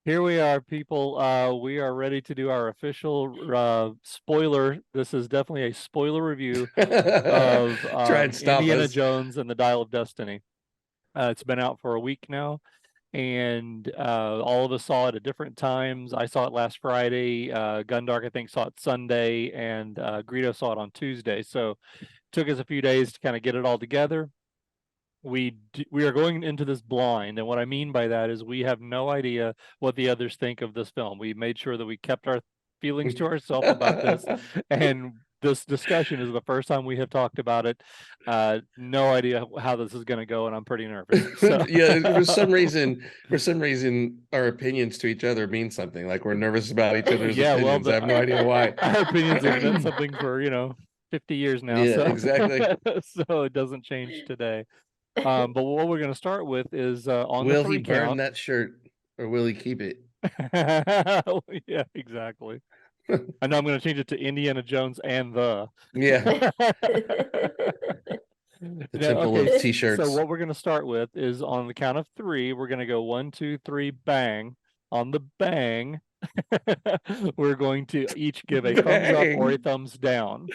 Here we are, people. We are ready to do our official spoiler. This is definitely a spoiler review of Try and stop Indiana us. Jones and the Dial of Destiny. It's been out for a week now, and all of us saw it at different times. I saw it last Friday. Gundark, I think, saw it Sunday, and Greedo saw it on Tuesday. So it took us a few days to kind of get it all together. We are going into this blind, and what I mean by that is we have no idea what the others think of this film. We made sure that we kept our feelings to ourselves about this, and this discussion is the first time we have talked about it. No idea how this is going to go, and I'm pretty nervous. So Yeah, for some reason, our opinions to each other mean something. Like we're nervous about each other's yeah, well, opinions. I have no idea why. our opinions have meant something for 50 years now, Yeah, so exactly. so it doesn't change today. But what we're going to start with is on the Will he three burn count. that shirt or will he keep it? Yeah, exactly. I know I'm going to change it to Indiana Jones and the. Yeah, the Now, temple okay, of so t-shirts. what we're going to start with is on the count of three, we're going to go one, two, three, bang. On the bang, we're going to each give a thumbs up or a Bang. thumbs down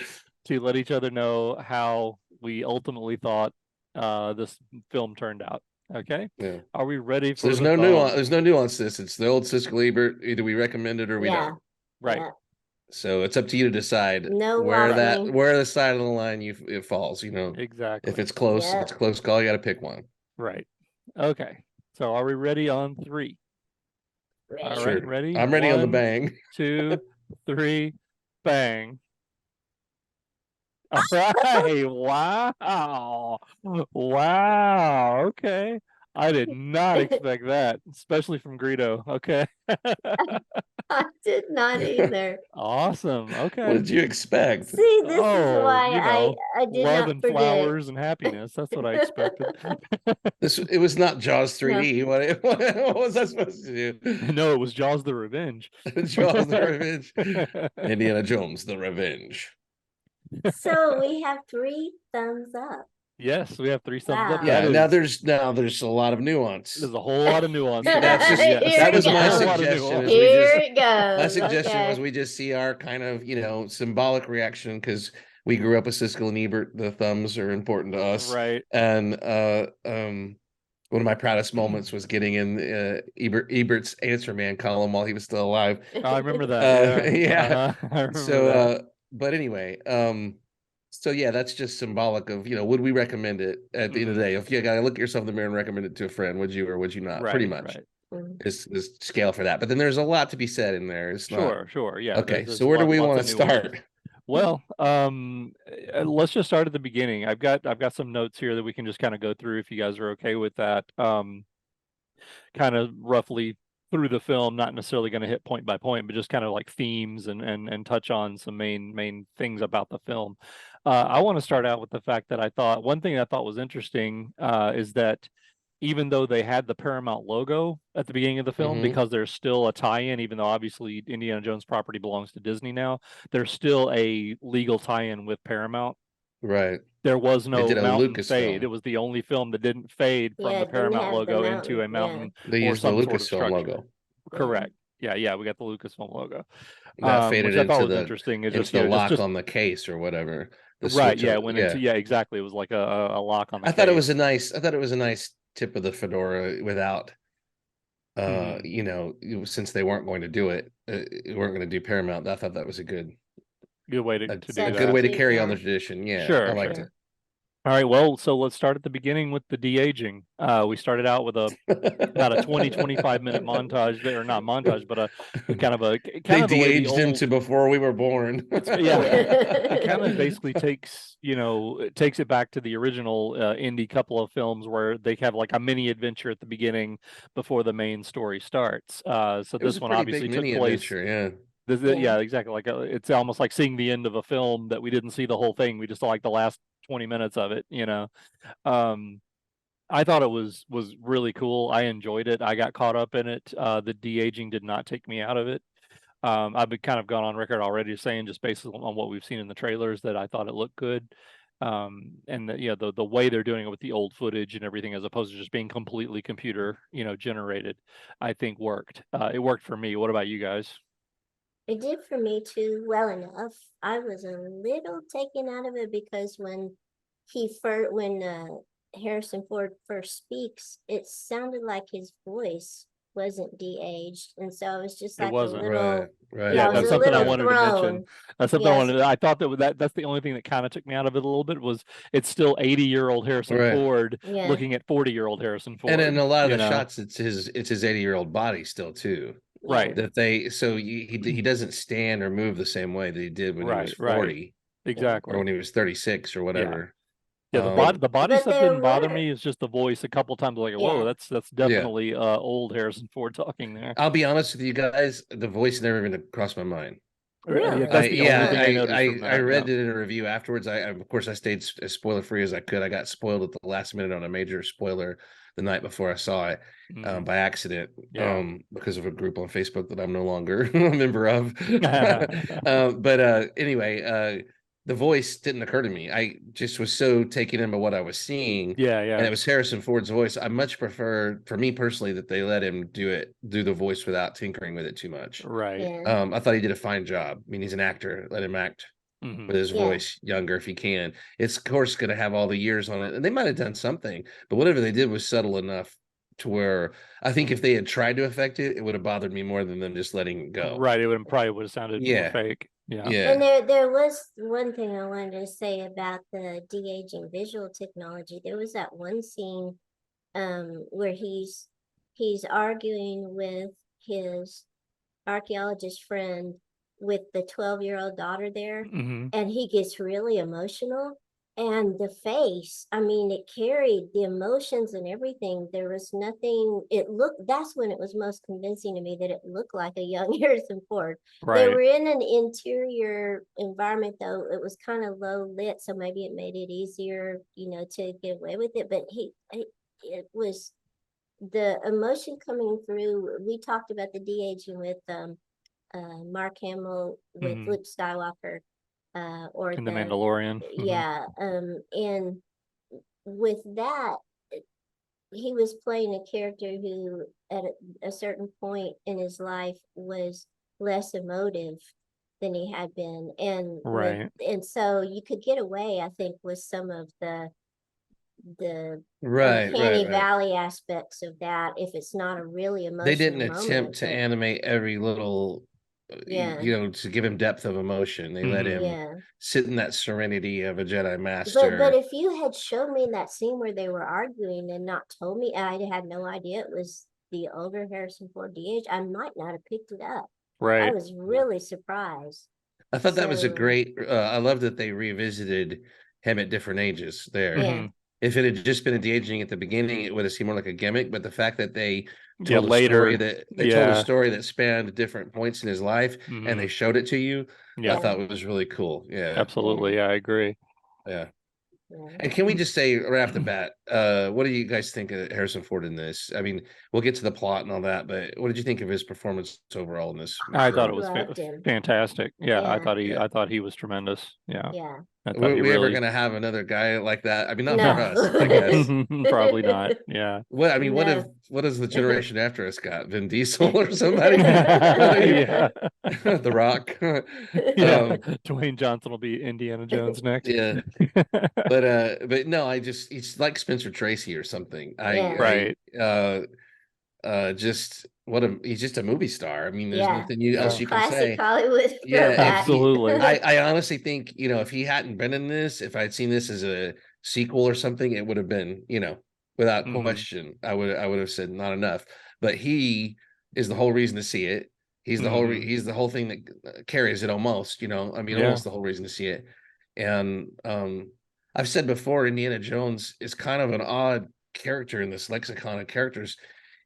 to let each other know how we ultimately thought this film turned out. Okay, Yeah. are we ready So for there's the no nuance. thumbs? There's no nuance to this. It's the old Siskel Ebert. Either we recommend it or we Yeah, don't. Right. yeah. So it's up to you to decide No wobbling. where the side of the line it falls. If Exactly. it's close, if Yeah. it's a close call, you got to pick one. Right. Okay. So are we ready on three? All Ready. right, Sure, ready? I'm ready on the One, bang. two, three, bang. All right. Wow. Wow. Okay. I did not expect that, especially from Greedo. Okay. I did not either. Awesome. What Okay. did you expect? See, this is Oh, why I did love not and predict. flowers and happiness. That's what I expected. It was not Jaws No. 3D. What was I supposed to do? No, it was Jaws the Revenge. Jaws the Revenge. Indiana Jones the Revenge. So we have three thumbs up. Yes, we have three thumbs up. Wow. That Yeah, is now there's a lot of nuance. there's a whole lot of nuance to That's that. just Yes, Here that we was there's a my whole go. lot of suggestion. nuance. Here it My goes. suggestion was Okay. we just see our kind of symbolic reaction because we grew up with Siskel and Ebert. The thumbs are important to us, Right. and one of my proudest moments was getting in Ebert's Answer Man column while he was still alive. I remember that. Yeah. Yeah. I remember So, that. but anyway, so yeah, that's just symbolic of would we recommend it at the end of the Mhm. day? If you gotta look at yourself in the mirror and recommend it to a friend, would you or would you not? Pretty Right, much right. is scale for that. But then there's a lot to be said in there. It's not Sure, sure. Yeah, okay. there's So where do we lots want of to nuance. start? Well, let's just start at the beginning. I've got some notes here that we can just kind of go through if you guys are okay with that. Kind of roughly through the film, not necessarily going to hit point by point, but just kind of like themes and touch on some main things about the film. I want to start out with the fact that I thought one thing I thought was interesting is that even though they had the Paramount logo at the beginning of the film, Hmm. because there's still a tie-in, even though obviously Indiana Jones property belongs to Disney now, there's still a legal tie-in with Paramount. Right. There was They no did a mountain fade. It Lucasfilm. was the only film that didn't fade from Yeah, the it didn't Paramount have the logo into a mountain. Yeah. mountain They or used the some sort of Lucasfilm structure. logo. Yeah. Correct. Yeah, we got the Lucasfilm logo, That faded which I thought was interesting. It's into just, the lock just on the case or whatever. The right. switch Yeah, on it went into yeah. yeah, exactly. It was like a lock on the I case. thought it was a nice tip of the fedora without Hmm. since they weren't going to do it, weren't going to do Paramount. I thought that was Good way to do a good way that. to Substitute, carry on the yeah. tradition. Yeah, I Sure, liked sure. All right, well, so let's start at the beginning with the de-aging. We started out with about a 25 minute it. montage there, or not montage, but a kind of They the way the de-aged him old to before we were born. it's yeah, it kind of basically takes, it takes it back to the original indie couple of films where they have like a mini adventure at the beginning before the main story starts. So It was this a one pretty big obviously took mini place. adventure, yeah. Yeah. Yeah, exactly. Like it's almost like seeing the end of a film that we didn't see the whole thing. We just saw like the last 20 minutes of it. Um, I thought it was really cool. I enjoyed it. I got caught up in it. The de-aging did not take me out of it. I've been kind of gone on record already saying just based on what we've seen in the trailers that I thought it looked good. And the way they're doing it with the old footage and everything, as opposed to just being completely computer, generated, I think worked. It worked for me. What about you guys? It did for me too, well enough. I was a little taken out of it because when Harrison Ford first speaks, it sounded like his voice wasn't de-aged, and so I was just It like a wasn't. little, Right. yeah, Yeah, I was that's a something I little wanted to mention. thrown. That's something I Yes, wanted. I thought that's the only thing that kind of took me out of it a little bit, was it's still 80-year-old Harrison Right. Ford yeah, looking at 40-year-old Harrison And in Ford. a lot of the shots, it's his 80-year-old body still too. Right. That he doesn't stand or move the same way that he did when he was Right. 40 or Exactly. when he was 36 or Yeah. whatever. Yeah, the body but stuff there didn't bother were, me. It's just the voice a couple times, like, whoa, yeah, that's definitely old Harrison Ford talking there. I'll be honest with you guys, the voice never even crossed my mind. really, That's the only Huh. thing I noticed from I that. read Yeah. it in a review afterwards. Of course I stayed as spoiler free as I could. I got spoiled at the last minute on a major spoiler the night before I saw it, Mhm. by accident, Yeah. because of a group on Facebook that I'm no longer a member of. But anyway, the voice didn't occur to me. I just was so taken in by what I was seeing. Yeah, And yeah. it was Harrison Ford's voice. I much prefer, for me personally, that they let him do the voice without tinkering with it too much. Right. yeah, I thought he did a fine job. I mean, he's an actor. Let him act Mhm. with his yeah. voice younger if he can. It's of course going to have all the years on it, and they might have done something, but whatever they did was subtle enough to where I think if they had tried to affect it, it would have bothered me more than them just letting it go. Right. It probably would have sounded more Yeah. fake. Yeah. And Yeah. there was one thing I wanted to say about the de-aging visual technology. There was that one scene where he's arguing with his archaeologist friend with the 12-year-old daughter there, Mhm. and he gets really emotional, and the face, I mean, it carried the emotions and everything. There was nothing, that's when it was most convincing to me that it looked like a young Harrison Ford. They Right. were in an interior environment, though. It was kind of low lit, so maybe it made it easier, to get away with it. But it was the emotion coming through. We talked about the de-aging with Mark Hamill with Mhm. Luke Skywalker, or In The Mandalorian. Mhm. yeah, and with that, he was playing a character who at a certain point in his life was less emotive than he had been, and Right. and so you could get away, I think, with some of the Right. uncanny valley aspects of that if it's not a really They didn't emotional attempt moment. to But animate every little, yeah, to give him depth of emotion. They let Mhm. him yeah. sit in that serenity of a Jedi But master. if you had shown me that scene where they were arguing and not told me, I had no idea it was the older Harrison Ford DH, I might not have picked it up. I Right. was really surprised. I thought that was a So great. I love that they revisited him at different ages there. yeah, Mhm. If it had just been de aging at the beginning, it would have seemed more like a gimmick. But the fact that they Yeah, told a story later. that Yeah. spanned different points in his life, and they Mhm. showed it to you, I Yeah. thought it was really cool. Yeah, yeah, Absolutely. Yeah, I agree. yeah. yeah. And can we just say right off the bat, what do you guys think of Harrison Ford in this? I mean, we'll get to the plot and all that, but what did you think of his performance overall in this I movie? thought I it was loved him. fantastic. Yeah, Yeah, Yeah. I thought he was tremendous. Yeah. yeah. I thought Were he we ever really gonna have another guy like that? I mean, not for No. us, I guess. probably not. Yeah. No. What has the generation after us got? Vin Diesel or somebody? Yeah. The Rock. Yeah. Um, Dwayne Johnson will be Indiana Jones next. yeah, but no, he's like Spencer Tracy or something. Yeah. Right. Just he's just a movie star. I mean, there's Yeah. nothing else Yeah. you can Classic say. Hollywood Yeah, throwback. Absolutely. I honestly think, if he hadn't been in this, if I'd seen this as a sequel or something, it would have been, without Mhm. question, I would have said not enough. But he is the whole reason to see it. Mhm. He's the whole thing that carries it almost, I mean, Yeah. almost the whole reason to see it. And I've said before, Indiana Jones is kind of an odd character in this lexicon of characters.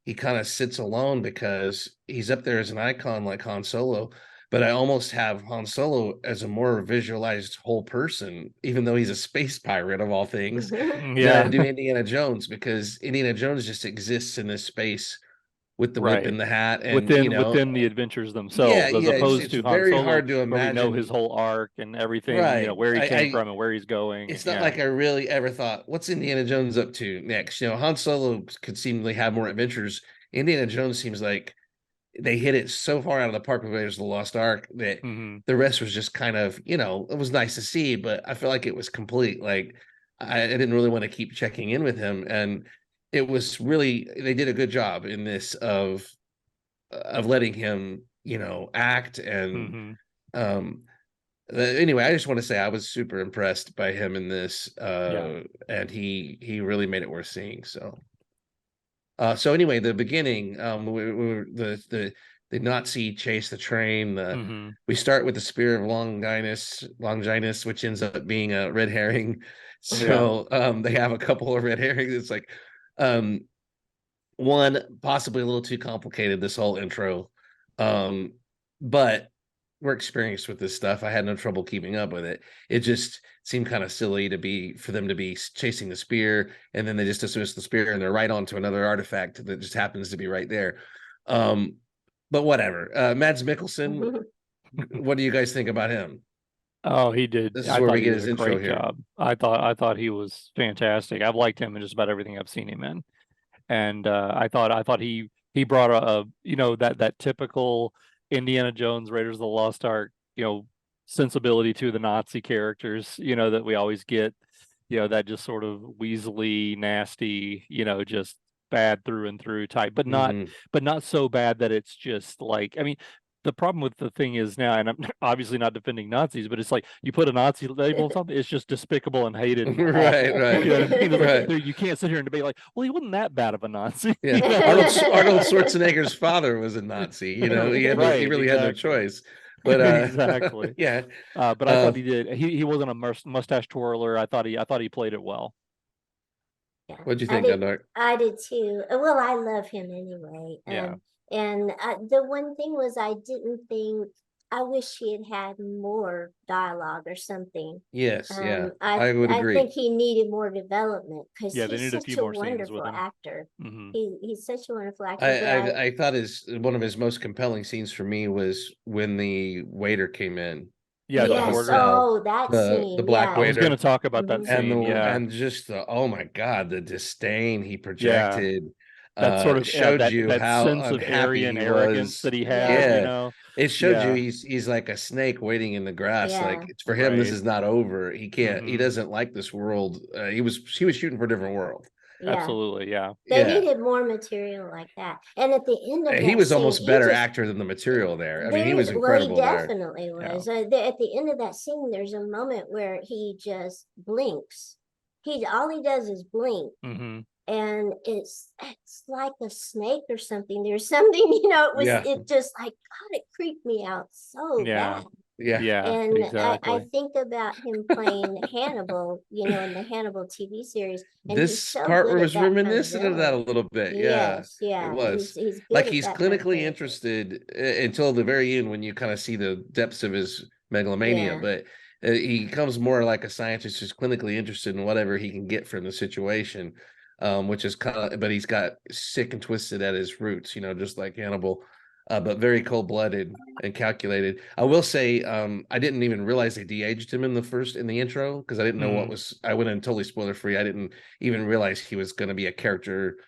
He kind of sits alone because he's up there as an icon like Han Solo, but I almost have Han Solo as a more visualized whole person, even though he's a space pirate of all things, than I Yeah. do Indiana Jones, because Indiana Jones just exists in this space with the whip Right. and the hat, and you know, Within the adventures yeah, themselves, as yeah, opposed it's to Han very Solo, hard to where we know his imagine. whole arc and everything, Right. where he came I from and where he's going. it's not Yeah. like I really ever thought, what's Indiana Jones up to next? You know, Han Solo could seemingly have more adventures. Indiana Jones seems like they hit it so far out of the park with Raiders of the Lost Ark that Hmm. the rest was just kind of, you know, it was nice to see, but I feel like it was complete. Like I didn't really want to keep checking in with him, and it was really, they did a good job in this of letting him, you know, act and Hmm. um anyway, I just want to say I was super impressed by him in this, Yeah. and he really made it worth seeing. So anyway, the beginning, the Nazi chase the train. Hmm. We start with the spear of Longinus, which ends up being a red herring. Yeah. So they have a couple of red herrings. It's like um, one possibly a little too complicated, this whole intro, but we're experienced with this stuff. I had no trouble keeping up with it. It just seemed kind of silly to be for them to be chasing the spear, and then they just dismiss the spear and they're right onto another artifact that just happens to be right there. um but whatever. Mads Mikkelsen, what do you guys think about him? Oh, he did. This is I where thought we he get did his a intro great here. job. I thought he was fantastic. I've liked him in just about everything I've seen him in. And I thought he brought that typical Indiana Jones Raiders of the Lost Ark sensibility to the Nazi characters that we always get, that just sort of weaselly, nasty, just bad through and through type, but not Mhm. so bad that it's just like, I mean, the problem with the thing is now, and I'm obviously not defending Nazis, but it's like you put a Nazi label on something, it's just despicable and hated now. Right, right, You know what I mean? It's like right. you can't sit here and debate like, well, he wasn't that bad of a Nazi. Yeah, Arnold Schwarzenegger's father was a Nazi. You know, he Right, really had no exactly. choice. But Exactly. yeah. But I Uh, thought he did. He wasn't a mustache twirler. I thought he played it well. Yeah, what'd you I think, did. Gundark? I did too. Well, I love him anyway. Yeah. And the one thing was, I didn't think. I wish he had had more dialogue or something. Yes, yeah, I I would I agree. think he needed more development because Yeah, they he's needed a few such a more scenes with wonderful him. actor. Hmm. He's such a wonderful I, actor. But I thought his one of his most compelling scenes for me was when the waiter came in, Yeah, at the the yes, border. hotel, oh, that the scene, black I yeah. was going to waiter, talk about that Hmm. and scene. Yeah. just the, oh my God, the disdain he Yeah. projected That sort of showed that you that how sense of unhappy Aryan he arrogance was. that he had, Yeah, Yeah, it showed you Yeah. he's like a snake waiting in the grass. Like yeah, it's for him, this Right. is not over. He Hmm. doesn't like this world. He was shooting for a different world. yeah. Absolutely. Yeah. They Yeah, needed more material like that. And at the end of he that was scene, almost he better just actor than the material there. I mean, he very was well, he incredible there. definitely Yeah. was. At the end of that scene, there's a moment where he just blinks. He all he does is blink, Hmm. and it's like a snake or something. There's something, Yeah, it just like God, it creeped me out so Yeah. bad. yeah. Yeah. And I Exactly. think about him playing Hannibal, in the Hannibal TV series, and he's This so part good at was that kind of reminiscent of that a villain. little bit. Yeah, Yes, it yeah, was. he's good Like at he's that kind of clinically character. interested until the very end when you kind of see the depths of his megalomania, Yeah, but he comes more like a scientist who's clinically interested in whatever he can get from the situation, which is kind of, but he's got sick and twisted at his roots, just like Hannibal, but very cold-blooded and calculated. I will say, I didn't even realize they de-aged him in the intro because I didn't know what Mm. was. I went in totally spoiler free. I didn't even realize he was going to be a character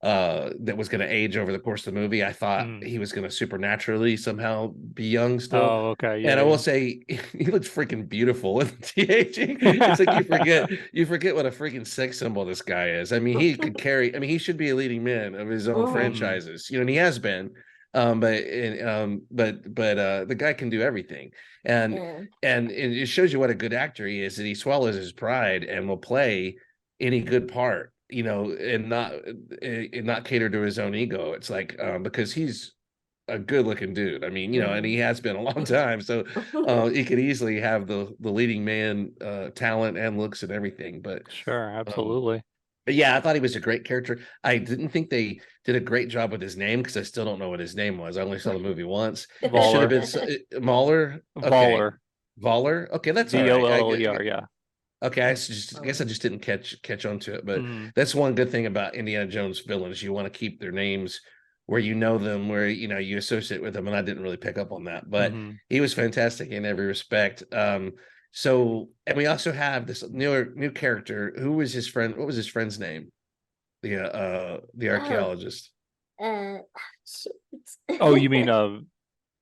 that was going to age over the course of the movie. I thought Mm. he was going to supernaturally somehow be young still. Oh, okay. And Yeah. I will Yeah. say he looks freaking beautiful with de-aging. It's like you forget what a freaking sex symbol this guy is. I mean, he could carry, I mean, he should be a leading man of his own Mhm. Hmm. franchises, and he has been. But the guy can do everything. And Yeah, and it shows you what a good actor he is, that he swallows his pride and will play any good part, and not cater to his own ego. It's like because he's a good looking dude. I mean, and he mhm. has been a long time, so he could easily have the leading man talent and looks and everything. Sure. Um, Absolutely. but yeah, I thought he was a great character. I didn't think they did a great job with his name because I still don't know what his name was. I only saw the movie once. It should have Voller. been Mahler. Okay, Voller. Voller. Okay, that's all right. Voller. Yeah. Okay, I guess I just didn't catch on to it, but Mhm. that's one good thing about Indiana Jones villains. You want to keep their names where you know them, where you associate with them, and I didn't really pick up on that, but Mhm. he was fantastic in every respect. So and we also have this new character. Who was his friend? What was his friend's name? The Oh, archaeologist. uh, shoot. Oh, you mean The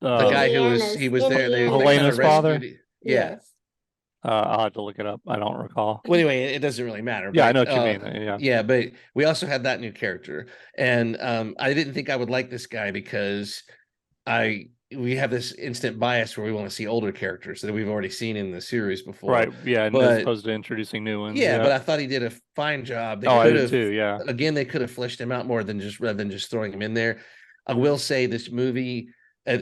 guy who Indiana's he was there. They kind of Helena's father? rescued. Yeah. Yes. I'll have to look it up. I don't recall. Well, anyway, it doesn't really matter. Yeah, I But know what you mean. Yeah. yeah, but we also had that new character, and I didn't think I would like this guy because we have this instant bias where we want to see older characters that we've already seen in the series before. Right. Yeah, and as But opposed to introducing new ones. yeah, Yeah. but I thought he did a fine job. They Oh, I could did have, too. Yeah. again, they could have fleshed him out more than just rather than just throwing him in there. I will say this movie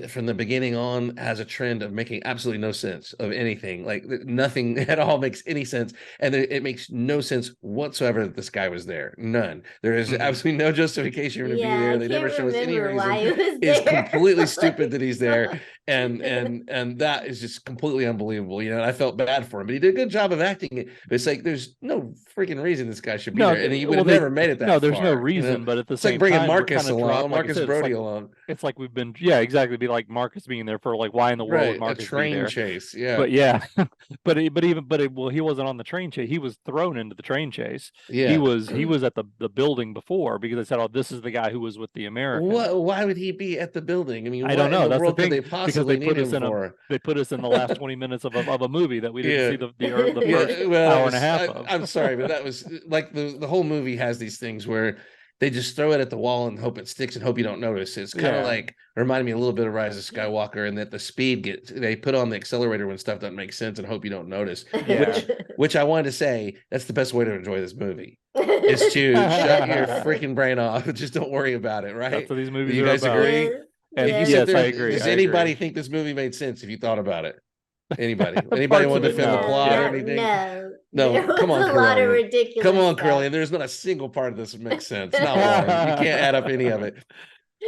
from the beginning on has a trend of making absolutely no sense of anything. Like nothing at all makes any sense, and it makes no sense whatsoever that this guy was there. None. There is absolutely no justification for him to be Yeah, there. I They can't never show us any remember why reason. it was It's there. completely stupid that he's there, Like, and that is just completely unbelievable. I felt bad for him, but he did a good job of acting it. But it's like there's no freaking reason this guy should be No, there, and he would well, have never made it no, that there's no far. reason, but at the It's like same bringing time, we're Marcus kind of along, dropped, like I Marcus said, Brody along. it's like we've been, yeah, exactly. Be like Marcus being there for like, why in the world would Right, a Marcus be train there? chase, yeah. But yeah, well, he wasn't on the train chase. He was thrown into the train chase. He Yeah. was at the building before because they said, oh, this is the guy who was with the American. Why would he be at the building? I mean, I don't what in know. the That's the world could thing they because they possibly put need us him in for? they put us in the last 20 minutes of a movie that we didn't Yeah. see the first Yeah, well, hour and a half of. I'm sorry, but that was like the whole movie has these things where they just throw it at the wall and hope it sticks and hope you don't notice. It's kind of Yeah. like reminded me a little bit of Rise of Skywalker, and that the speed they put on the accelerator when stuff doesn't make sense and hope you don't notice. Yeah. Which I wanted to say that's the best way to enjoy this movie is to shut your freaking brain off. Just don't worry about it, right? That's what these Do movies you are guys about. agree? And If you yes, sit yes, there, I agree. does I anybody agree. think this movie made sense if you thought about it? Anybody Parts want of to it, defend the no. plot or Yeah. anything? No, No, there come was on, a lot of Corellian. ridiculous Come on, stuff. Corellian. There's not a single part of this that makes sense. Not one. You can't add up any of it.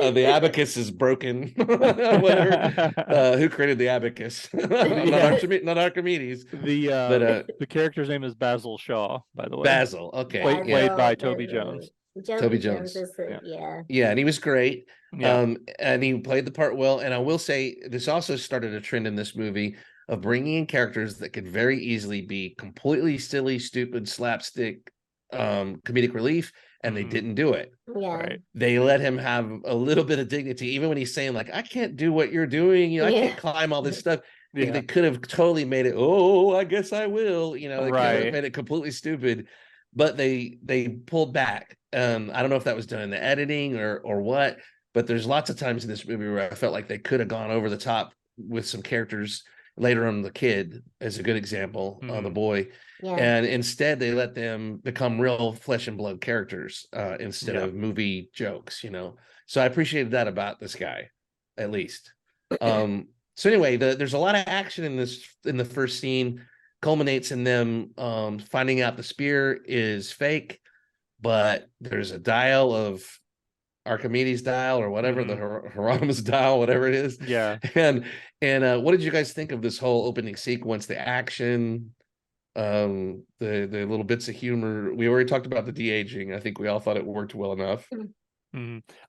The abacus is broken. Whatever. Who created the abacus? Not Archimedes. The character's name is Basil Shaw, by the way. Basil. Okay. Played by Toby Jones. Toby Jones. Is yeah. Yeah, and he was great. Yeah. And he played the part well. And I will say this also started a trend in this movie of bringing in characters that could very easily be completely silly, stupid, slapstick, comedic relief, and they didn't do it. Yeah. Right. They let him have a little bit of dignity, even when he's saying like, "I can't do what you're doing. I can't climb all this stuff." Yeah. They could have totally made it. Oh, I guess I will. They could have Right. made it completely stupid, but they pulled back. I don't know if that was done in the editing or what, but there's lots of times in this movie where I felt like they could have gone over the top with some characters. Later on, the kid is a good example, the boy. Yeah. And instead, they let them become real flesh and blood characters instead of movie jokes, So I appreciated that about this guy, at least. So anyway, there's a lot of action in the first scene, culminates in them finding out the spear is fake, but there's a dial of Archimedes dial or whatever, the Hieronymus dial, whatever it is. Yeah. And what did you guys think of this whole opening sequence, the action, the little bits of humor? We already talked about the de-aging. I think we all thought it worked well enough.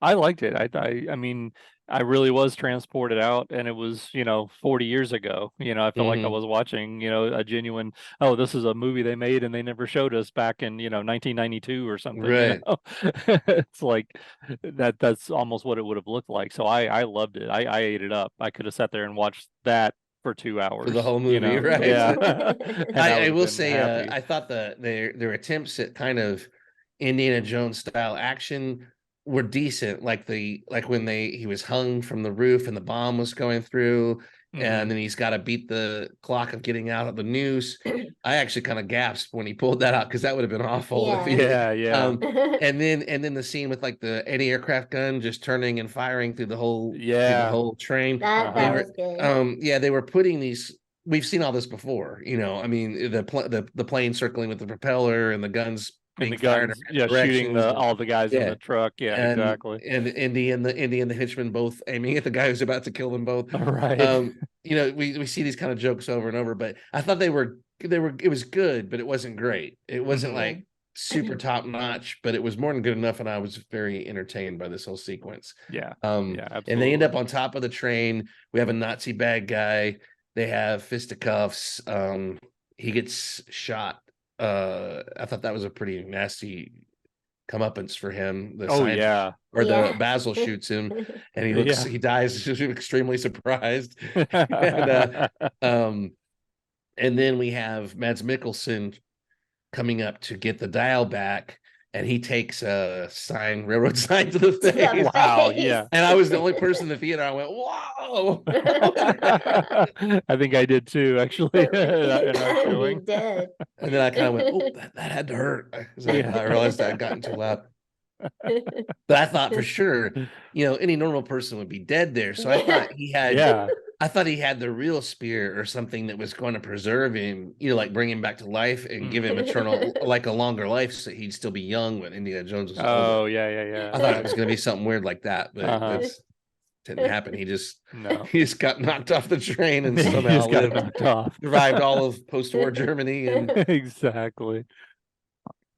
I liked it. I mean, I really was transported out, and it was 40 years ago. I felt like I was watching a genuine. Oh, this is a movie they made and they never showed us back in 1992 or something. Right. It's like that's almost what it would have looked like. So I loved it. I ate it up. I could have sat there and watched that for 2 hours for the whole movie, right? Yeah. I will say I thought their attempts at kind of Indiana Jones style action were decent, like when he was hung from the roof and the bomb was going through, and then he's got to beat the clock of getting out of the noose. I actually kind of gasped when he pulled that out because that would have been awful. Yeah. And then the scene with like the anti-aircraft gun just turning and firing through the whole train. That was good. They were putting these. We've seen all this before, I mean, the plane circling with the propeller and the guns And the being fired in guns, random shooting directions. all the guys in Yeah. the truck. Yeah, exactly. And Indy and the henchman both aiming at the guy who's about to kill them both. Right. We see these kind of jokes over and over, but I thought it was good, but it wasn't great. It wasn't Mhm. like super top notch, but it was more than good enough, and I was very entertained by this whole sequence. Yeah. Yeah, absolutely. and they end up on top of the train. We have a Nazi bad guy. They have fisticuffs. He gets shot. I thought that was a pretty nasty comeuppance for him. The Oh scientist yeah. or Yeah. the Basil shoots him, and Yeah. he dies extremely surprised. and um, and then we have Mads Mikkelsen coming up to get the dial back, and he takes a railroad sign to the face. Wow. Yeah. And I was the only person in the theater. I went, "Whoa!" I think I did too, actually, in our You showing. did. And then I kind of went, "Oh, that had to hurt," because Yeah. I realized I had gotten too loud. But I thought for sure, any normal person would be dead there. So I thought Yeah. I thought he had the real spear or something that was going to preserve him, like bring him back to life and give him like a longer life, so he'd still be young when Indiana Jones was older. Oh yeah. I thought it was going to be something weird like that, but that's didn't happen. He just got knocked off the train and He somehow just got knocked off. survived all of post-war Germany. And Exactly.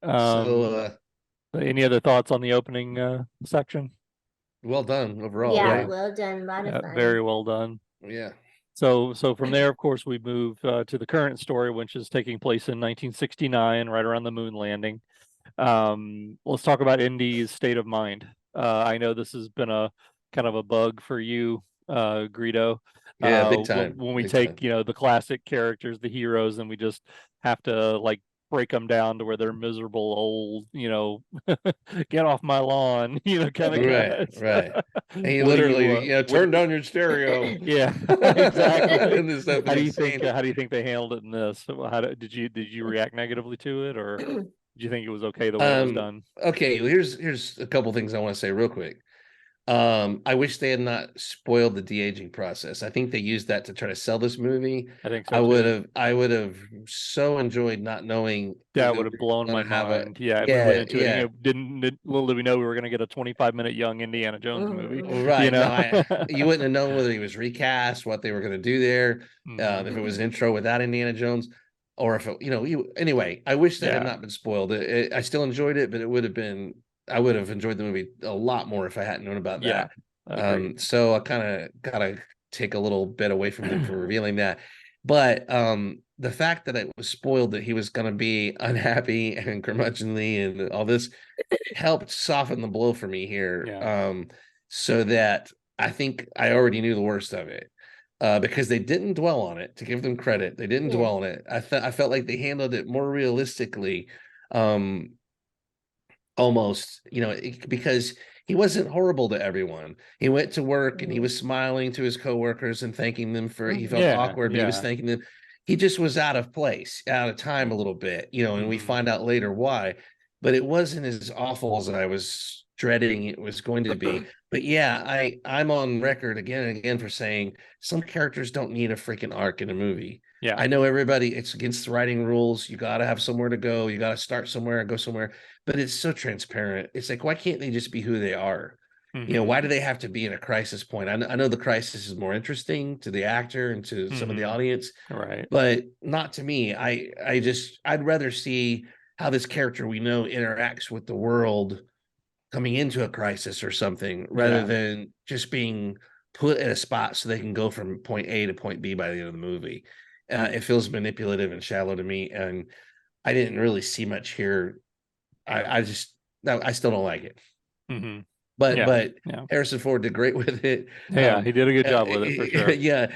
so Any other thoughts on the opening section? well done overall, Yeah, right? well done. A lot of fun. Very well done. Yeah. So from there, of course, we move to the current story, which is taking place in 1969, right around the moon landing. Let's talk about Indy's state of mind. I know this has been a kind of a bug for you, Greedo. Yeah, big time. When we Big take, time. the classic characters, the heroes, and we just have to like break them down to where they're miserable old, get off my lawn, kind of guys. Right. And he What do you, literally, turn down your stereo. Yeah, exactly. And this stuff How do you is think? insane. How do you think they handled it in this? Did you react negatively to it, or did you think it was okay the way it was done? Okay, well, here's a couple things I want to say real quick. I wish they had not spoiled the de-aging process. I think they used that to try to sell this movie. I think so too. I would have so enjoyed not knowing That would have blown my mind. Yeah, if we went into it, little did we know we were going to get a 25-minute young Indiana Jones movie. Right. No, you wouldn't have known whether he was recast, what they were going to do there, if it was an intro without Indiana Jones, or if it, anyway, I wish that had not been spoiled. I still enjoyed it, but I would have enjoyed the movie a lot more if I hadn't known about that. So I kind of gotta take a little bit away from them for revealing that. But the fact that it was spoiled that he was going to be unhappy and curmudgeonly and all this helped soften the blow for me here. So that I think I already knew the worst of it. Because they didn't dwell on it. To give them credit, they didn't dwell on it. I felt like they handled it more realistically. Almost, because he wasn't horrible to everyone. He went to work and he was smiling to his coworkers and thanking them he felt awkward, but he was thanking them. He just was out of place, out of time a little bit, and we find out later why, but it wasn't as awful as I was dreading it was going to be. But yeah, I'm on record again and again for saying some characters don't need a freaking arc in a movie. Yeah. I know it's against the writing rules. You got to have somewhere to go. You got to start somewhere and go somewhere, but it's so transparent. It's like, why can't they just be who they are? Why do they have to be in a crisis point? I know the crisis is more interesting to the actor and to some of the audience, right? But not to me. I'd rather see how this character we know interacts with the world coming into a crisis or something, rather than just being put in a spot so they can go from point A to point B by the end of the movie. It feels manipulative and shallow to me, and I didn't really see much here. I still don't like it. But Harrison Ford did great with it. Yeah, he did a good job with it for sure. Yeah,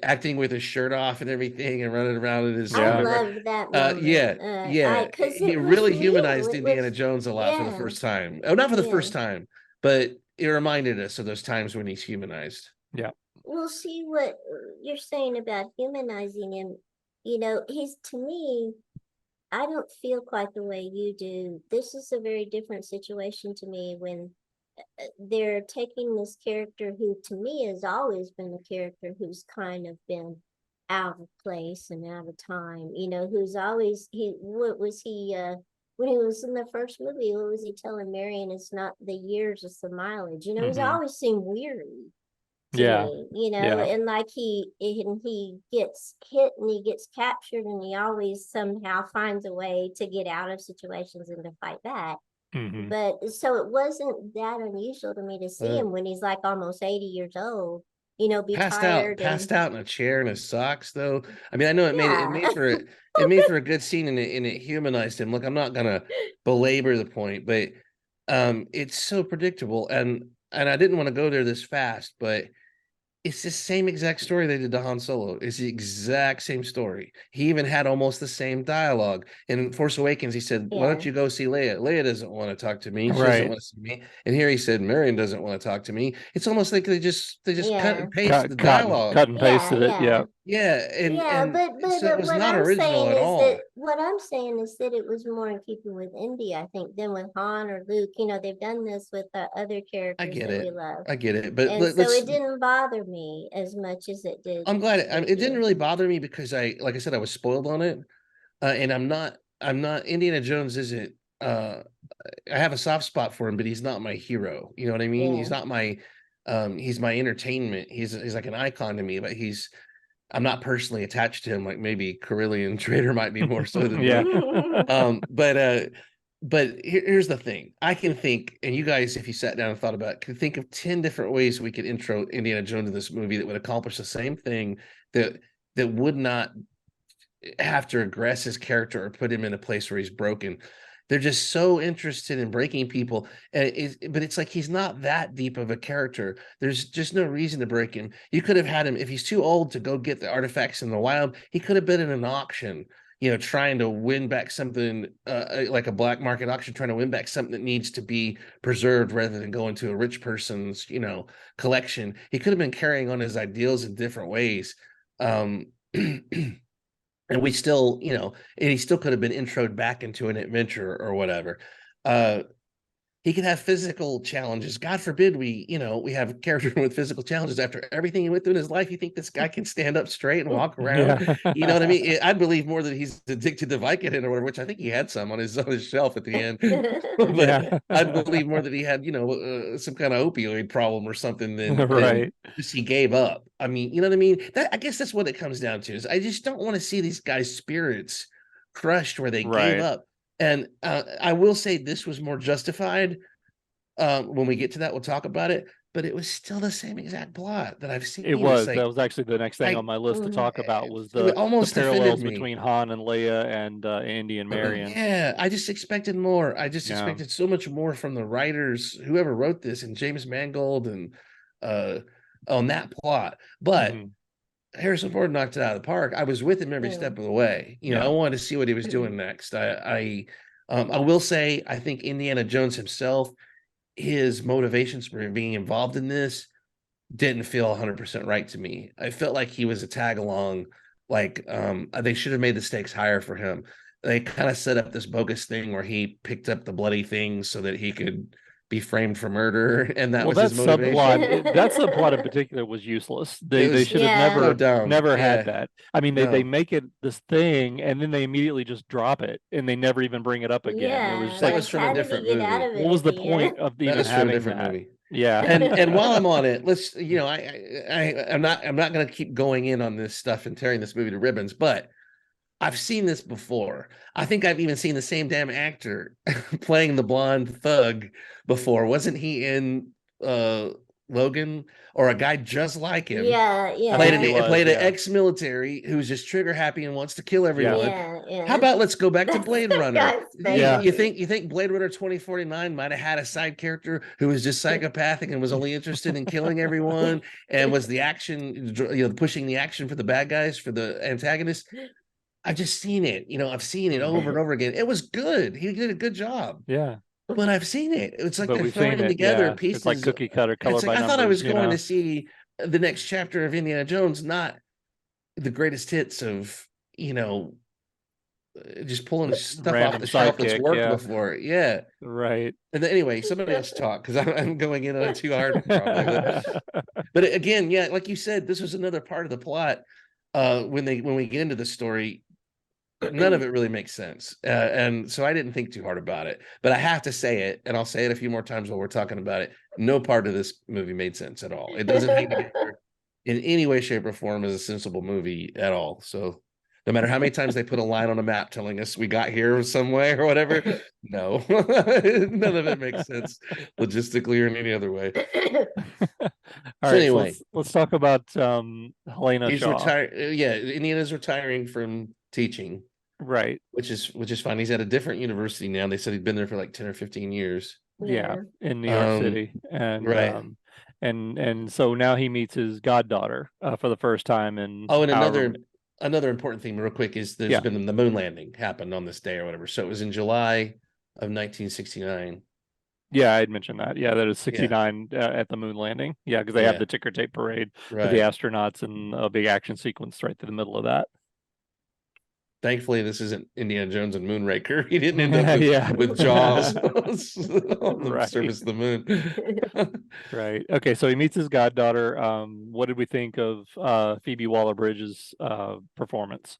acting with his shirt off and everything and running around in his. I loved that moment. He really humanized Indiana Jones a lot for the first time. Oh, not for the first time, but it reminded us of those times when he's humanized. Yeah. We'll see what you're saying about humanizing him. He's, to me, I don't feel quite the way you do. This is a very different situation to me when they're taking this character who to me has always been a character who's kind of been out of place and out of time, who's always, what was he when he was in the first movie, what was he telling Marion? It's not the years, it's the mileage. He's Mhm. always seemed weary to Yeah. me, Yeah. and like he gets hit and he gets captured and he always somehow finds a way to get out of situations and to fight back. Mhm. But so it wasn't that unusual to me to see him when he's like almost 80 years old, be tired Passed and out in a chair in his socks though. I mean, I know it yeah. made for it made for a good scene and it humanized him. Look, I'm not gonna belabor the point, but it's so predictable and I didn't want to go there this fast, but it's the same exact story they did to Han Solo. It's the exact same story. He even had almost the same dialogue. In Force Awakens, he said, "Why don't Yeah. you go see Leia? Leia doesn't want to talk to me. She doesn't Right. want to see me." And here he said, "Marion doesn't want to talk to me." It's almost like they just cut Yeah. and pasted the dialogue. Cut and Yeah, pasted it. yeah. Yeah. Yeah, Yeah, and so it was what not I'm original saying at is that all. it was more in keeping with Indy, I think, than with Han or Luke. They've done this with the other I characters get that we it. love. I get it. But And so let's it didn't bother me as much as it did I'm glad with it didn't you. really bother me because like I said, I was spoiled on it. And I'm not Indiana Jones isn't I have a soft spot for him, but he's not my hero. You know what I mean? Yeah. He's not my he's my entertainment. He's like an icon to me, but I'm not personally attached to him like maybe Corellian Trader might be more so than Yeah. me. But here's the thing. I can think, and you guys, if you sat down and thought about it, can think of 10 different ways we could intro Indiana Jones in this movie that would accomplish the same thing that would not have to regress his character or put him in a place where he's broken. They're just so interested in breaking people. But it's like he's not that deep of a character. There's just no reason to break him. You could have had him, if he's too old to go get the artifacts in the wild, he could have been in an auction, trying to win back something like a black market auction, trying to win back something that needs to be preserved rather than going to a rich person's, collection. He could have been carrying on his ideals in different ways. Um, and we still, and he still could have been introed back into an adventure or whatever. Uh, he could have physical challenges. God forbid we have a character with physical challenges after everything he went through in his life. You think this guy can stand up straight and walk around? Yeah. You know what I mean? I'd believe more that he's addicted to Vicodin or whatever, which I think he had some on his shelf at the end. But Yeah. I'd believe more that he had, some kind of opioid problem or something than Right. just he gave up. I mean, you know what I mean? I guess that's what it comes down to. Is I just don't want to see these guys' spirits crushed where they gave Right. up. And I will say this was more justified. When we get to that, we'll talk about it. But it was still the same exact plot that I've seen. It It's was. like That was actually the next thing on my list to talk about was it the almost offended parallels me. between Han and Leia and Andy and Marion. Yeah, I just expected more. I just Yeah. expected so much more from the writers, whoever wrote this, and James Mangold and uh on that plot. But Mhm. Harrison Ford knocked it out of the park. I was with him every Yeah. step of the way. I Yeah. wanted to see what he was doing next. I will say I think Indiana Jones himself, his motivations for being involved in this didn't feel 100% right to me. I felt like he was a tag along. Like they should have made the stakes higher for him. They kind of set up this bogus thing where he picked up the bloody things so that he could be framed for murder, and that Well, was that his motivation. that subplot in particular was useless. It They was should have Yeah. so dumb. never had Yeah, that. I mean, they no, make it this thing and then they immediately just drop it and they never even bring it up again. It was Yeah, just that like, like was from a how did he different get out movie. of it what was at the the end? point of That even was from a having different that? movie. Yeah. And while I'm on it, let's I'm not going to keep going in on this stuff and tearing this movie to ribbons, but I've seen this before. I think I've even seen the same damn actor playing the blonde thug before. Wasn't he in uh Logan or a guy just like him? Yeah, I think he yeah, was, Played an yeah. ex-military who's just trigger happy and wants to kill Yeah. everyone. yeah, yeah. How about let's go back to That's Blade that Runner? guy's Yeah. You face. think Blade Runner 2049 might have had a side character who was just psychopathic and was only interested in killing everyone and was the action, pushing the action for the bad guys, for the antagonists? I've just seen it. I've seen it over and over again. It was good. He did a good job. Yeah. But I've seen it. It's like But they're we've seen throwing it. together Yeah. It's like pieces. cookie cutter, color It's like by I thought I numbers, was going to see the next chapter of Indiana Jones, not the greatest hits of, just pulling stuff off Random the shelf that's sidekick. worked Yeah. before. Yeah. Right. And then, anyway, somebody else talk because I'm going in on it too hard probably. But again, yeah, like you said, this was another part of the plot. When we get into the story, none of it really makes sense. And so I didn't think too hard about it. But I have to say it, and I'll say it a few more times while we're talking about it. No part of this movie made sense at all. It doesn't hang together in any way, shape, or form as a sensible movie at all. So no matter how many times they put a line on a map telling us we got here some way or whatever, no, none of it makes sense logistically or in any other way. All So right, so anyway, let's talk about Helena he's Shaw. retired. Yeah, Indiana's retiring from teaching, Right. which is fine. He's at a different university now. They said he'd been there for like 10 or 15 years. Yeah, in New York City. And Right. and so now he meets his goddaughter for the first time in Oh, and however another important thing real quick is there's yeah. been the moon landing happened on this day or whatever. So it was in July of 1969. Yeah, I'd mentioned that. Yeah, that is Yeah. 69 at the moon landing. Yeah, because they have Yeah. the ticker tape parade with Right. the astronauts and a big action sequence right through the middle of that. Thankfully, this isn't Indiana Jones and Moonraker. He didn't end up with, Yeah. with Jaws on the Right. surface of the moon. Right. Okay, so he meets his goddaughter. What did we think of Phoebe Waller-Bridge's performance?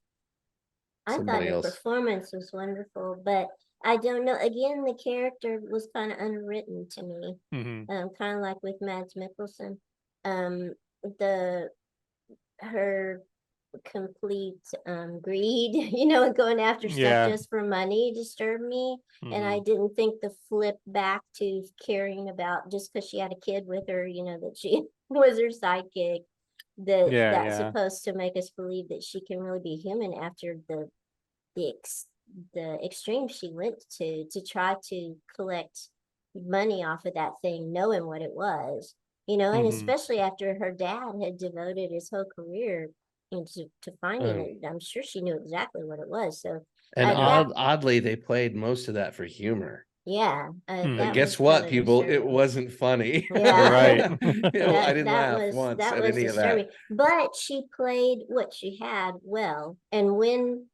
I thought Somebody her else. performance was wonderful, but I don't know. Again, the character was kind of unwritten to me. Mm-hmm. Kind of like with Mads Mikkelsen. The her complete greed, and going after Yeah. stuff just for money disturbed me. And I Mm-hmm. didn't think the flip back to caring about just because she had a kid with her, that she was her sidekick, that's Yeah. supposed to make us believe that she can really be human after the extreme she went to try to collect money off of that thing, knowing what it was, and Mhm. especially after her dad had devoted his whole career into finding Oh. it. I'm sure she knew exactly what it was. So And that, oddly, they played most of that for humor. yeah, Mhm. But that guess was what, kind of people? It disturbing. wasn't funny. Yeah. Right. I didn't that laugh was once that at was any of that. disturbing, but she played what she had well. And when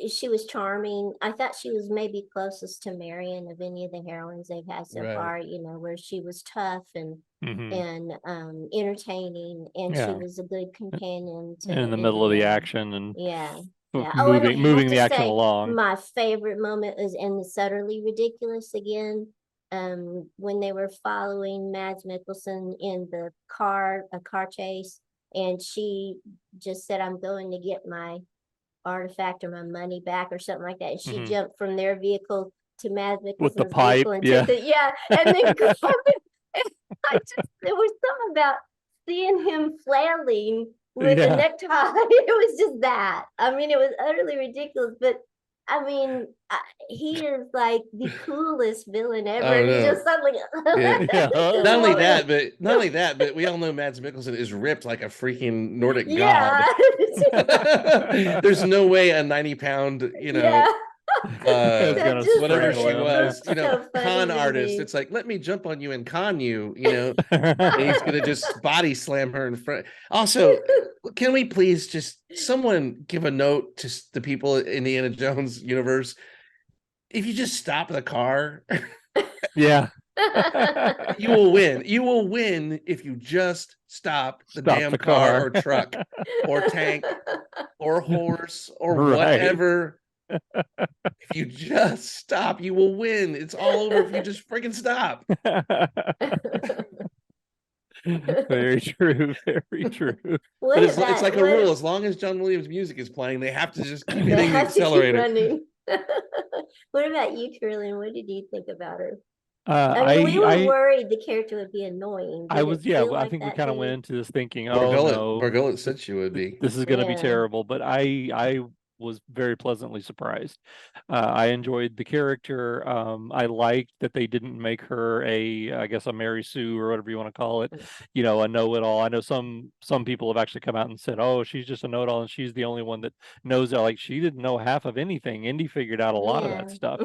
she was charming, I thought she was maybe closest to Marion of any of the heroines they've had so Right. far, where she was tough and Mhm. entertaining, and she Yeah. was a good companion to In the middle of the Indiana. action and Yeah. Yeah. Oh, and I have moving to the action say, along. my favorite moment was in the Subtly Ridiculous again. When they were following Mads Mikkelsen in a car chase, and she just said, "I'm going to get my artifact or my money back," or something like that. And she Mhm. jumped from their vehicle to Mads With the Mikkelsen's pipe, vehicle and yeah. took and then there was something about seeing him flailing with a Yeah. necktie. It was just that. I mean, it was utterly ridiculous, but I mean, he is like the coolest villain ever. Oh, And he no. just suddenly, Yeah. this Not only woman- that, but we all know Mads Mikkelsen is ripped like a freaking Nordic yeah. god. There's no way a 90-pound, Yeah. It's gonna whatever strangle she him, was, yeah. So funny con to artist. me. It's like, let me jump on you and con you, and he's gonna just body slam her in front. Also, can we please just someone give a note to the people in the Indiana Jones universe? If you just stop the car, Yeah. you will win. You will win if you just stop the damn the car car. or truck or tank or horse or Right. whatever. If you just stop, you will win. It's all over if you just freaking stop. Very true. Very true. But it's like a rule. As long as John Williams' music is playing, they have to just keep hitting the accelerator. What about you, Corellian? What did you think about her? I we were worried the character would be annoying. I was, yeah. I think we kind of to went into this thinking, Borgullet said she would be. this is going to be Yeah. terrible, but I was very pleasantly surprised. I enjoyed the character. I liked that they didn't make her I guess a Mary Sue or whatever you want to call it, a know-it-all. I know some people have actually come out and said, oh, she's just a know-it-all and she's the only one that knows that. Like, she didn't know half of anything. Indy figured out a lot of that stuff,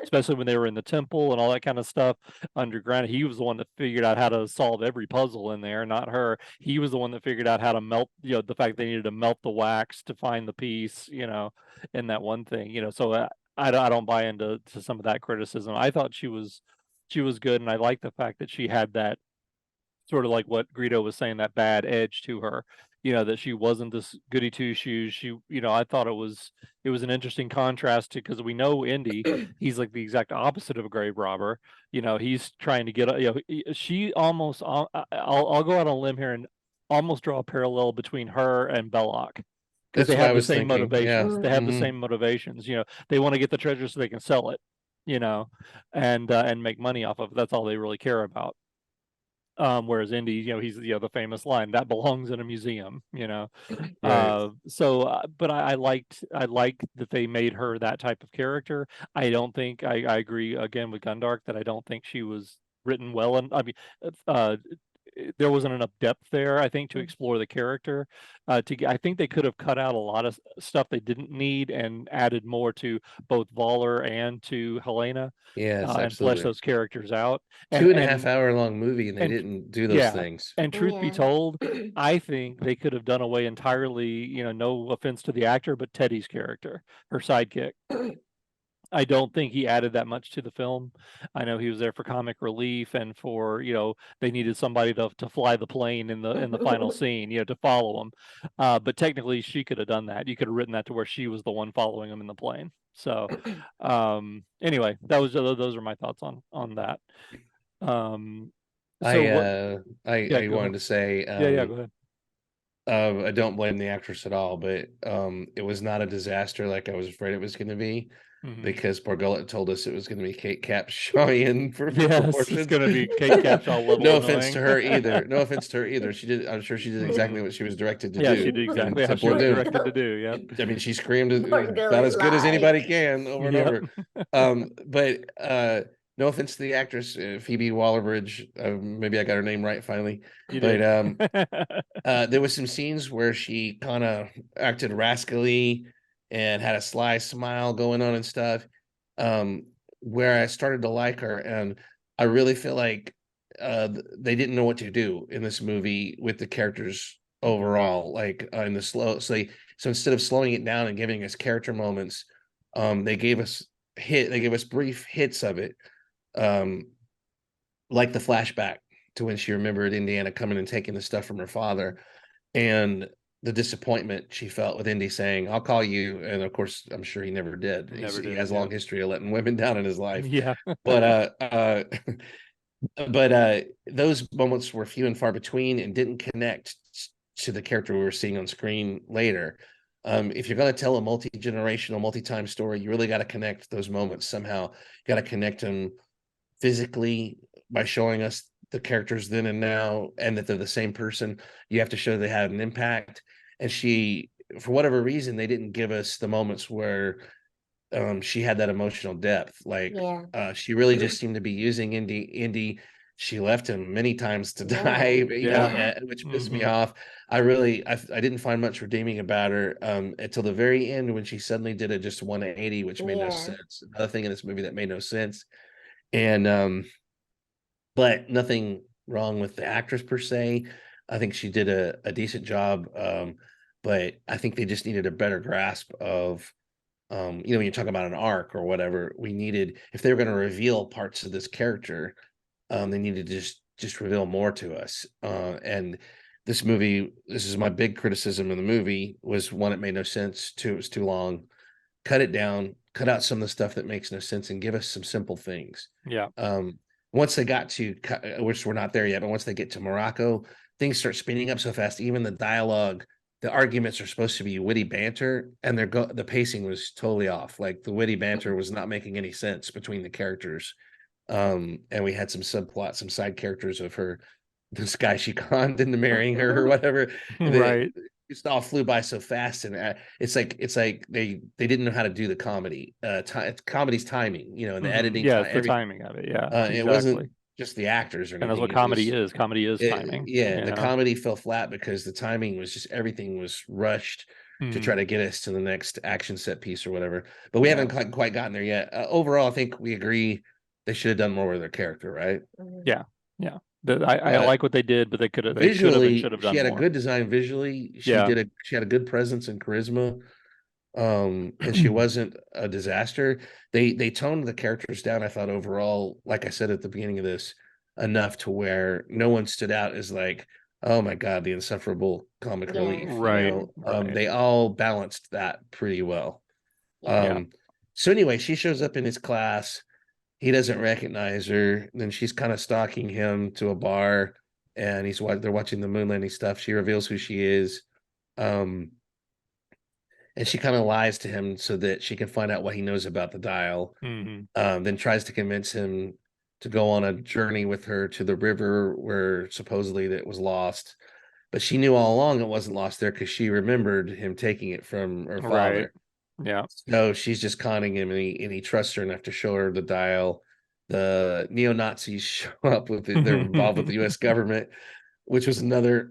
especially when they were in the temple and all that kind of stuff underground. He was the one that figured out how to solve every puzzle in there, not her. He was the one that figured out how to melt, the fact they needed to melt the wax to find the piece, in that one thing, so I don't buy into some of that criticism. I thought she was good, and I like the fact that she had that sort of like what Greedo was saying, that bad edge to her, that she wasn't this goody two shoes. She, I thought it was an interesting contrast to, because we know Indy, he's like the exact opposite of a grave robber. He's trying to get, she almost, I'll go out on a limb here and almost draw a parallel between her and Belloc. Because That's they what I have the was same thinking. Yeah. motivations. They have the Mhm. same motivations. They want to get the treasure so they can sell it, and make money off of it. That's all they really care about. Whereas Indy, he's the famous line that belongs in a museum. Right. But I liked that they made her that type of character. I don't think I agree again with Gundark that I don't think she was written well, and I mean, uh, there wasn't enough depth there, I think, to explore the character. I think they could have cut out a lot of stuff they didn't need and added more to both Voller and to Helena, Yes, and flesh absolutely. those characters out. And 2.5 hour long movie, and they and didn't do those yeah, things. and truth be Yeah. told, I think they could have done away entirely. No offense to the actor, but Teddy's character, her sidekick. I don't think he added that much to the film. I know he was there for comic relief and for, they needed somebody to fly the plane in the final scene, to follow him. But technically she could have done that. You could have written that to where she was the one following him in the plane. So anyway, those are my thoughts on that. Um so I what uh Yeah, I go wanted ahead. to say Yeah, go ahead. I don't blame the actress at all, but it was not a disaster like I was afraid it was going to be, Mhm. because Borgullet told us it was going to be Kate Capshaw for Yes, it's proportions. gonna be Kate Capshaw level No offense to annoying. her either. No offense to her either. She did. I'm sure she did exactly Mhm. what she was directed to Yeah, she do, did and exactly how she simple was doom. directed to do. Yep. I mean, she screamed Poor about Gullet as good as lied. anybody can over and Yep. over. But no offense to the actress, Phoebe Waller-Bridge. Maybe I got her name right finally. You But did. there was some scenes where she kind of acted rascally and had a sly smile going on and stuff, where I started to like her. And I really feel like they didn't know what to do in this movie with the characters overall, like in the slow. So instead of slowing it down and giving us character moments, they gave us brief hits of it, um, like the flashback to when she remembered Indiana coming and taking the stuff from her father, and the disappointment she felt with Indy saying, "I'll call you," and of course, I'm sure he never did. Never He did. has a Yeah. long history of letting women down in his life, Yeah. but those moments were few and far between and didn't connect to the character we were seeing on screen later. If you're going to tell a multi-generational, multi-time story, you really got to connect those moments somehow. You got to connect them physically by showing us the characters then and now, and that they're the same person. You have to show they had an impact. And she, for whatever reason, they didn't give us the moments where she had that emotional depth. Like Yeah. she really just seemed to be using Indy. She left him many times to Yeah. die, Yeah. which pissed me Mhm. off. I didn't find much redeeming about her until the very end, when she suddenly did a just 180, which made no Yeah. sense. Another thing in this movie that made no sense. And but nothing wrong with the actress per se. I think she did a decent job. But I think they just needed a better grasp of, when you talk about an arc or whatever, we needed, if they were going to reveal parts of this character, they needed to just reveal more to us. And this movie, this is my big criticism of the movie, was one, it made no sense. Two, it was too long. Cut it down, cut out some of the stuff that makes no sense, and give us some simple things. Yeah. Once they got to, which we're not there yet, but once they get to Morocco, things start speeding up so fast. Even the dialogue, the arguments are supposed to be witty banter, and the pacing was totally off. Like the witty banter was not making any sense between the characters. And we had some subplots, some side characters of her, this guy she conned into marrying her or whatever. That Right. just all flew by so fast, and it's like they didn't know how to do the comedy. Comedy's timing, and the Mhm. editing Yeah, time, it's the everything. timing of it. Yeah, It wasn't exactly. just the actors or And that's anything. what It comedy was is. Comedy is timing. yeah, the comedy fell flat because the timing was just, everything was rushed to try Mhm. to get us to the next action set piece or whatever. But we Yeah. haven't quite gotten there yet. Overall, I think we agree they should have done more with their character, right? Mhm. Yeah. Yeah. I Uh, like what they did, but they could have and should Visually, have she done had a more. good design visually. Yeah. She had a good presence and charisma. And she wasn't a disaster. They toned the characters down, I thought, overall, like I said at the beginning of this, enough to where no one stood out as like, oh my God, the insufferable comic Yeah. relief. Right, right. They all balanced that pretty well. Yeah. So anyway, she shows up in his class. He doesn't recognize her. Then she's kind of stalking him to a bar, and they're watching the moon landing stuff. She reveals who she is. Um, and she kind of lies to him so that she can find out what he knows about the dial. Then tries to convince him to go on a journey with her to the river where supposedly that was lost. But she knew all along it wasn't lost there because she remembered him taking it from her Right. father. Yeah. So she's just conning him, and he trusts her enough to show her the dial. The neo-Nazis show up they're involved with the U.S. government, which was another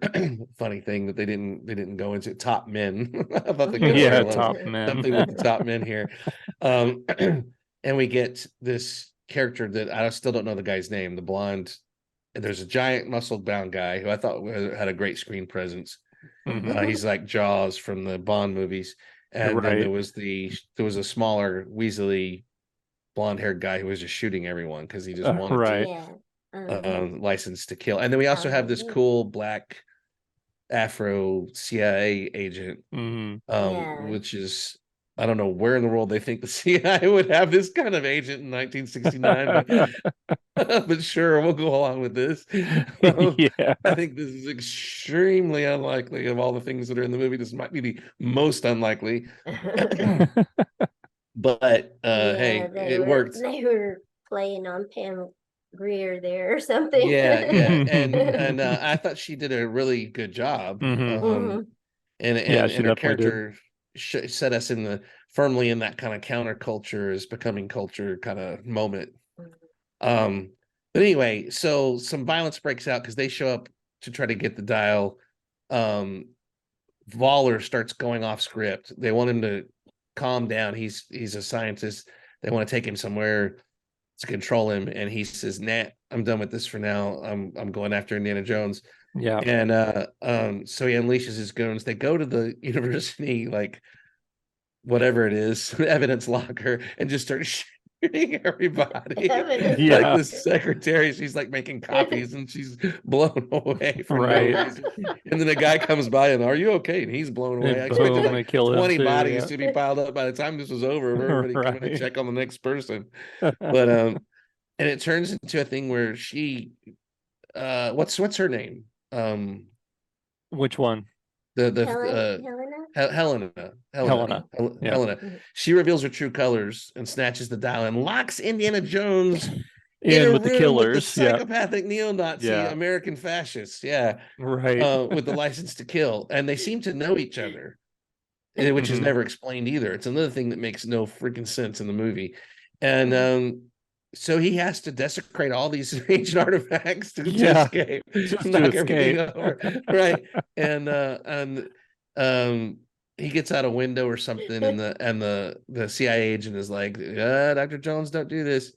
funny thing that they didn't go into. Top men. I thought they could Yeah, have a little top men. something with the top men here. And we get this character that I still don't know the guy's name, the blonde. And there's a giant muscle-bound guy who I thought had a great screen presence. He's like Jaws from the Bond movies. And then Right. there was a smaller Weasley blonde-haired guy who was just shooting everyone because he just wanted Right. Yeah. license to kill. And then we also have this cool black Afro CIA agent, Yeah. which is I don't know where in the world they think the CIA would have this kind of agent in 1969, but sure, we'll go along with this. Yeah. I think this is extremely unlikely of all the things that are in the movie. This might be the most unlikely, but hey, it worked. They were playing on Pam Grier there or something. Yeah, and I thought she did a really good job. Yeah, she And her definitely did. character set us firmly in that kind of counterculture is becoming culture kind of moment. But anyway, so some violence breaks out because they show up to try to get the dial. Voller starts going off script. They want him to calm down. He's a scientist. They want to take him somewhere to control him, and he says, "Nah, I'm done with this for now. I'm going after Indiana Jones." Yeah. And so he unleashes his goons. They go to the university, like whatever it is, evidence locker, and just start shooting everybody. Yeah. Like the secretary, she's like making copies and she's blown away for no reason. And then the guy comes by and, "Are you okay?" And he's blown away. I expected boom, they like kill him 20 too, bodies yeah. to be piled up by the time this was over, of everybody coming to Right. check on the next person. But and it turns into a thing where she what's her name? Which one? Helena. Helena. Yeah. Helena. She reveals her true colors and snatches the dial and locks Indiana Jones in a with the room with the killers. Yeah. psychopathic neo-Nazi Yeah. American fascists. Yeah. Right. With the license to kill. And they seem to know each other, which is never explained either. It's another thing that makes no freaking sense in the movie. And so he has to desecrate all these ancient artifacts to escape, just knock to everything escape. over, right? And he gets out a window or something, and the CIA agent is like, "Dr. Jones, don't do this."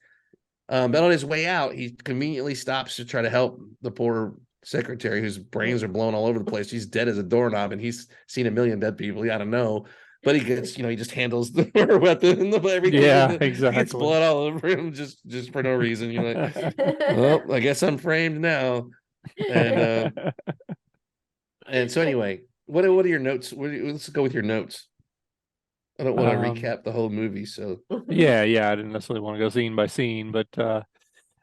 But on his way out, he conveniently stops to try to help the poor secretary whose brains are blown all over the place. She's dead as a doorknob, and he's seen a million dead people. He ought to know. But he gets, he just handles the weapon and everything. Yeah, and exactly. He gets blood all over him just for no reason. You're like, well, I guess I'm framed now. And so anyway, what are your notes? Let's go with your notes. I don't want to recap the whole movie, so yeah, I didn't necessarily want to go scene by scene, but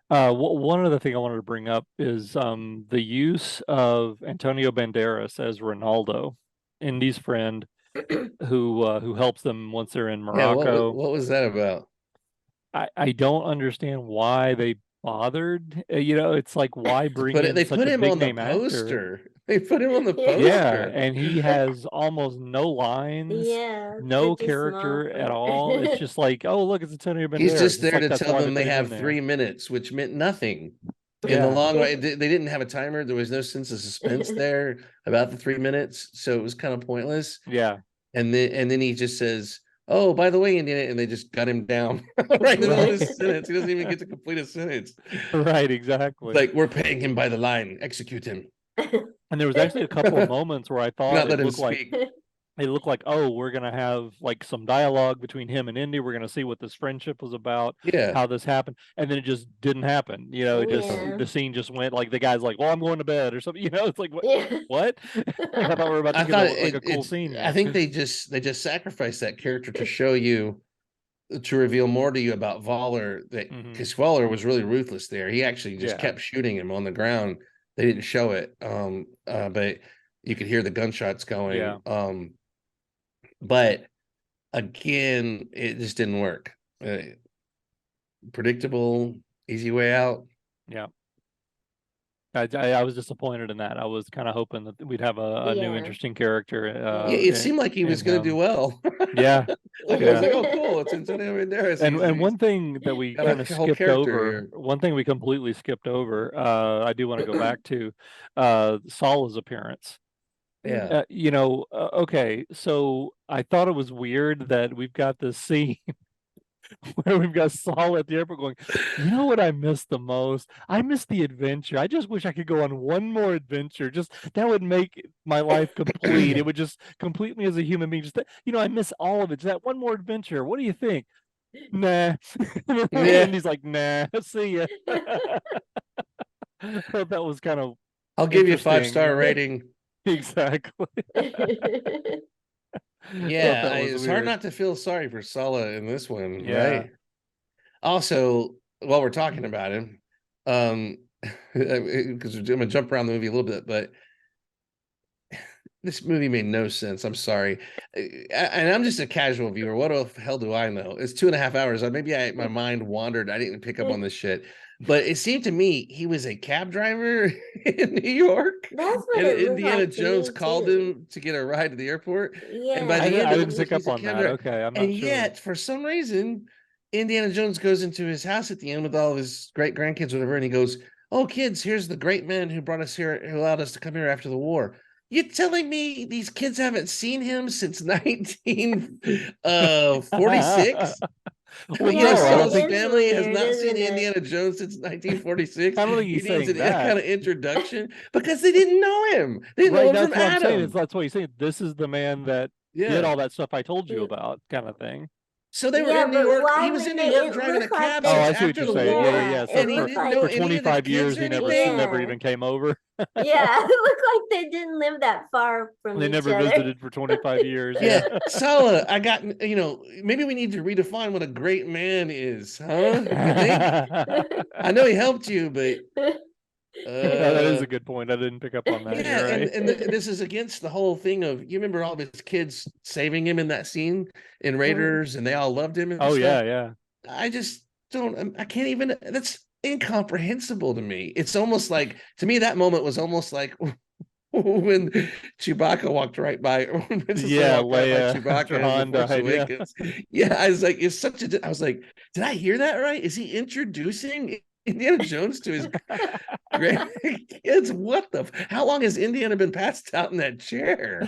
one other thing I wanted to bring up is the use of Antonio Banderas as Ronaldo, Indy's friend, who helps them once they're in yeah. Morocco. What was that about? I don't understand why they bothered. It's like, why bring in They such put a him big on the name actor? poster. They put him on the poster. Yeah, and he has almost no lines, no such a character small at part. all. It's just like, oh, look, it's Antonio Banderas. He's just It's there like to that's tell why them they put him in have there. 3 minutes, which meant nothing. In Yeah. the long run, they didn't have a timer. There was no sense of suspense there about the 3 minutes, so it was kind of pointless. Yeah. And then he just says, "Oh, by the way, Indiana," and they just gut him down right in the middle of his sentence. He doesn't even get to complete a sentence. Right, exactly. Like, we're paying him by the line. Execute him. And there was actually a couple of moments where I thought Not let it him looked like speak. it looked like, oh, we're gonna have like some dialogue between him and Indy. We're gonna see what this friendship was about, Yeah. how this happened, and then it just didn't happen. You know, it just Yeah. the scene just went like the guy's like, well, I'm going to bed or something. You know, it's like what? Yeah. What? Like I thought we were about to I get thought a cool scene I here. think they just sacrificed that character to show you, to reveal more to you about Voller, that Mhm. because Voller was really ruthless there. He actually just Yeah. kept shooting him on the ground. They didn't show it. But you could hear the gunshots going. Yeah. But again, it just didn't work. Predictable, easy way out. Yeah. I was disappointed in that. I was kind of hoping that we'd have a new Yeah. interesting character. Yeah, it seemed like he was going to do well. Yeah. I was like, oh, cool. It's Antonio Banderas. And one thing that we got kind of a whole skipped character over, here. one thing we completely skipped over, I do want to go back to Salah's appearance. Yeah. You know, okay, so I thought it was weird that we've got this scene where we've got Saul at the airport going, you know what I miss the most? I miss the adventure. I just wish I could go on one more adventure. Just that would make my life complete. It would just complete me as a human being. Just that, you know, I miss all of it. Just that one more adventure. What do you think? Nah. Yeah. And he's like, nah, see ya. I thought that was kind of I'll give you a interesting. 5-star rating. Exactly. Yeah, that was it's hard weird. not to feel sorry for Sulla in this one, Yeah. right? Also, while we're talking about him, because I'm gonna jump around the movie a little bit, but this movie made no sense. I'm sorry, and I'm just a casual viewer. What the hell do I know? It's 2.5 hours. My mind wandered. I didn't pick up on this shit, but it seemed to me he was a cab driver in New York. That's what And it looked Indiana like to Jones me, called too. him to get a ride to the airport. And by Yeah. the end I of the didn't movie, pick up he's a on cab that. driver. Okay, I'm And not sure. yet, for some reason, Indiana Jones goes into his house at the end with all of his great grandkids, whatever, and he goes, "Oh, kids, here's the great men who brought us here, who allowed us to come here after the war." You're telling me these kids haven't seen him since 1946? Well, You know, no, I don't Sulla's think. It is family has weird, not seen isn't it? Indiana Jones since 1946. I don't think He he's needs saying that kind that. of introduction because they didn't know him. They didn't know Right, him from that's what I'm saying. Adam. That's what he's saying. This is the man that did Yeah. all that stuff I told you Mm. about, kind of thing. So they were Yeah, in New but York. why He was would in New they? York It driving a looked like cab Oh, they. I see what after you're the saying. war, Yeah. It and he looked didn't like. know For any of the 25 kids years, or he never anything. never Yeah. even came over. Yeah, it looked like they didn't live that far from They each never other. visited for 25 years. Yeah, Yeah. Sulla, I got, maybe we need to redefine what a great man is, huh? You think? I know he helped you, but That is a good point. I didn't pick up on that. yeah, You're right. this is against the whole thing of, you remember all of his kids saving him in that scene in Mhm. Raiders, and they all loved him and Oh, stuff. yeah. I just don't. I can't even. That's incomprehensible to me. It's almost like, to me, that moment was almost like when Chewbacca walked right by, or when Princess Leia Yeah, walked right by Leia Chewbacca after in The Han Force died. Yeah. Awakens. Yeah, I was like, it's such a. I was like, did I hear that right? Is he introducing Indiana Jones to his grandkids? What the? How long has Indiana been passed out in that chair?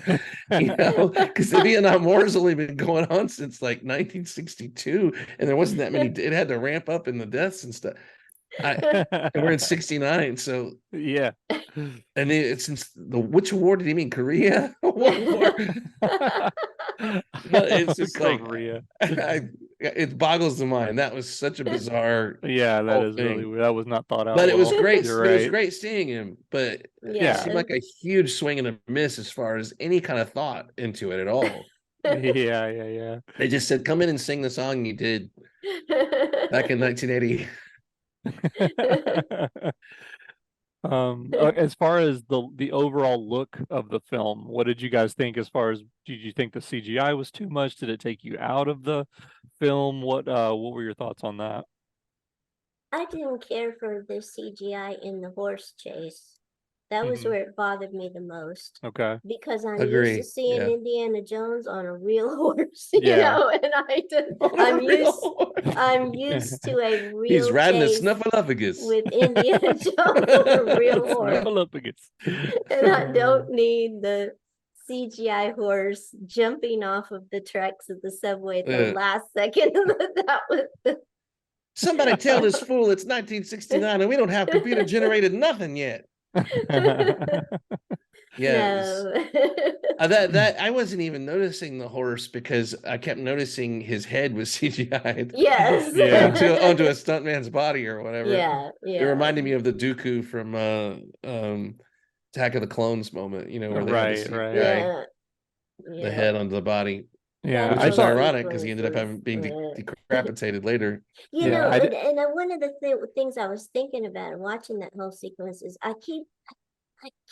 Because the Vietnam War has only been going on since like 1962, and there wasn't that many. It had to ramp up in the deaths and stuff. And we're in 69, so Yeah. and it's since which war did he mean? Korea? What war? No, it's just Korea. it boggles the mind. That was such a bizarre Yeah, that whole is really thing. weird. That was not thought out But it was well. great. You're It was right. great seeing him, but it Yeah. seemed like a huge swing and a miss as far as any kind of thought into it at all. Yeah. They just said, "Come in and sing the song you did back in 1980." As far as the overall look of the film, what did you guys think? As far as, did you think the CGI was too much? Did it take you out of the film? What were your thoughts on that? I didn't care for the CGI in the horse chase. That was Mhm. where it bothered me the most. Okay. Because I'm Agree. used to seeing Yeah. Indiana Jones on a real horse, Yeah. and On a I'm real used horse. I'm used to a real He's riding a chase snuffleupagus with Indiana Jones on a real horse. Snuffleupagus. And I don't need the CGI horse jumping off of the tracks of the subway at the last second. That was Somebody tell this fool it's 1969 and we don't have computer generated nothing yet. Yeah, No. that I wasn't even noticing the horse because I kept noticing his head was CGI'd Yes. Yeah. onto a stuntman's body or whatever. Yeah, It yeah. reminded me of the Dooku from Attack of the Clones moment, where they had to Right, CGI right. Yeah, the yeah. head onto the body, Yeah, which I was Those thought, ironic because he ended up sequences, being decapitated later. yeah, one of the things I was thinking about and watching that whole sequence is I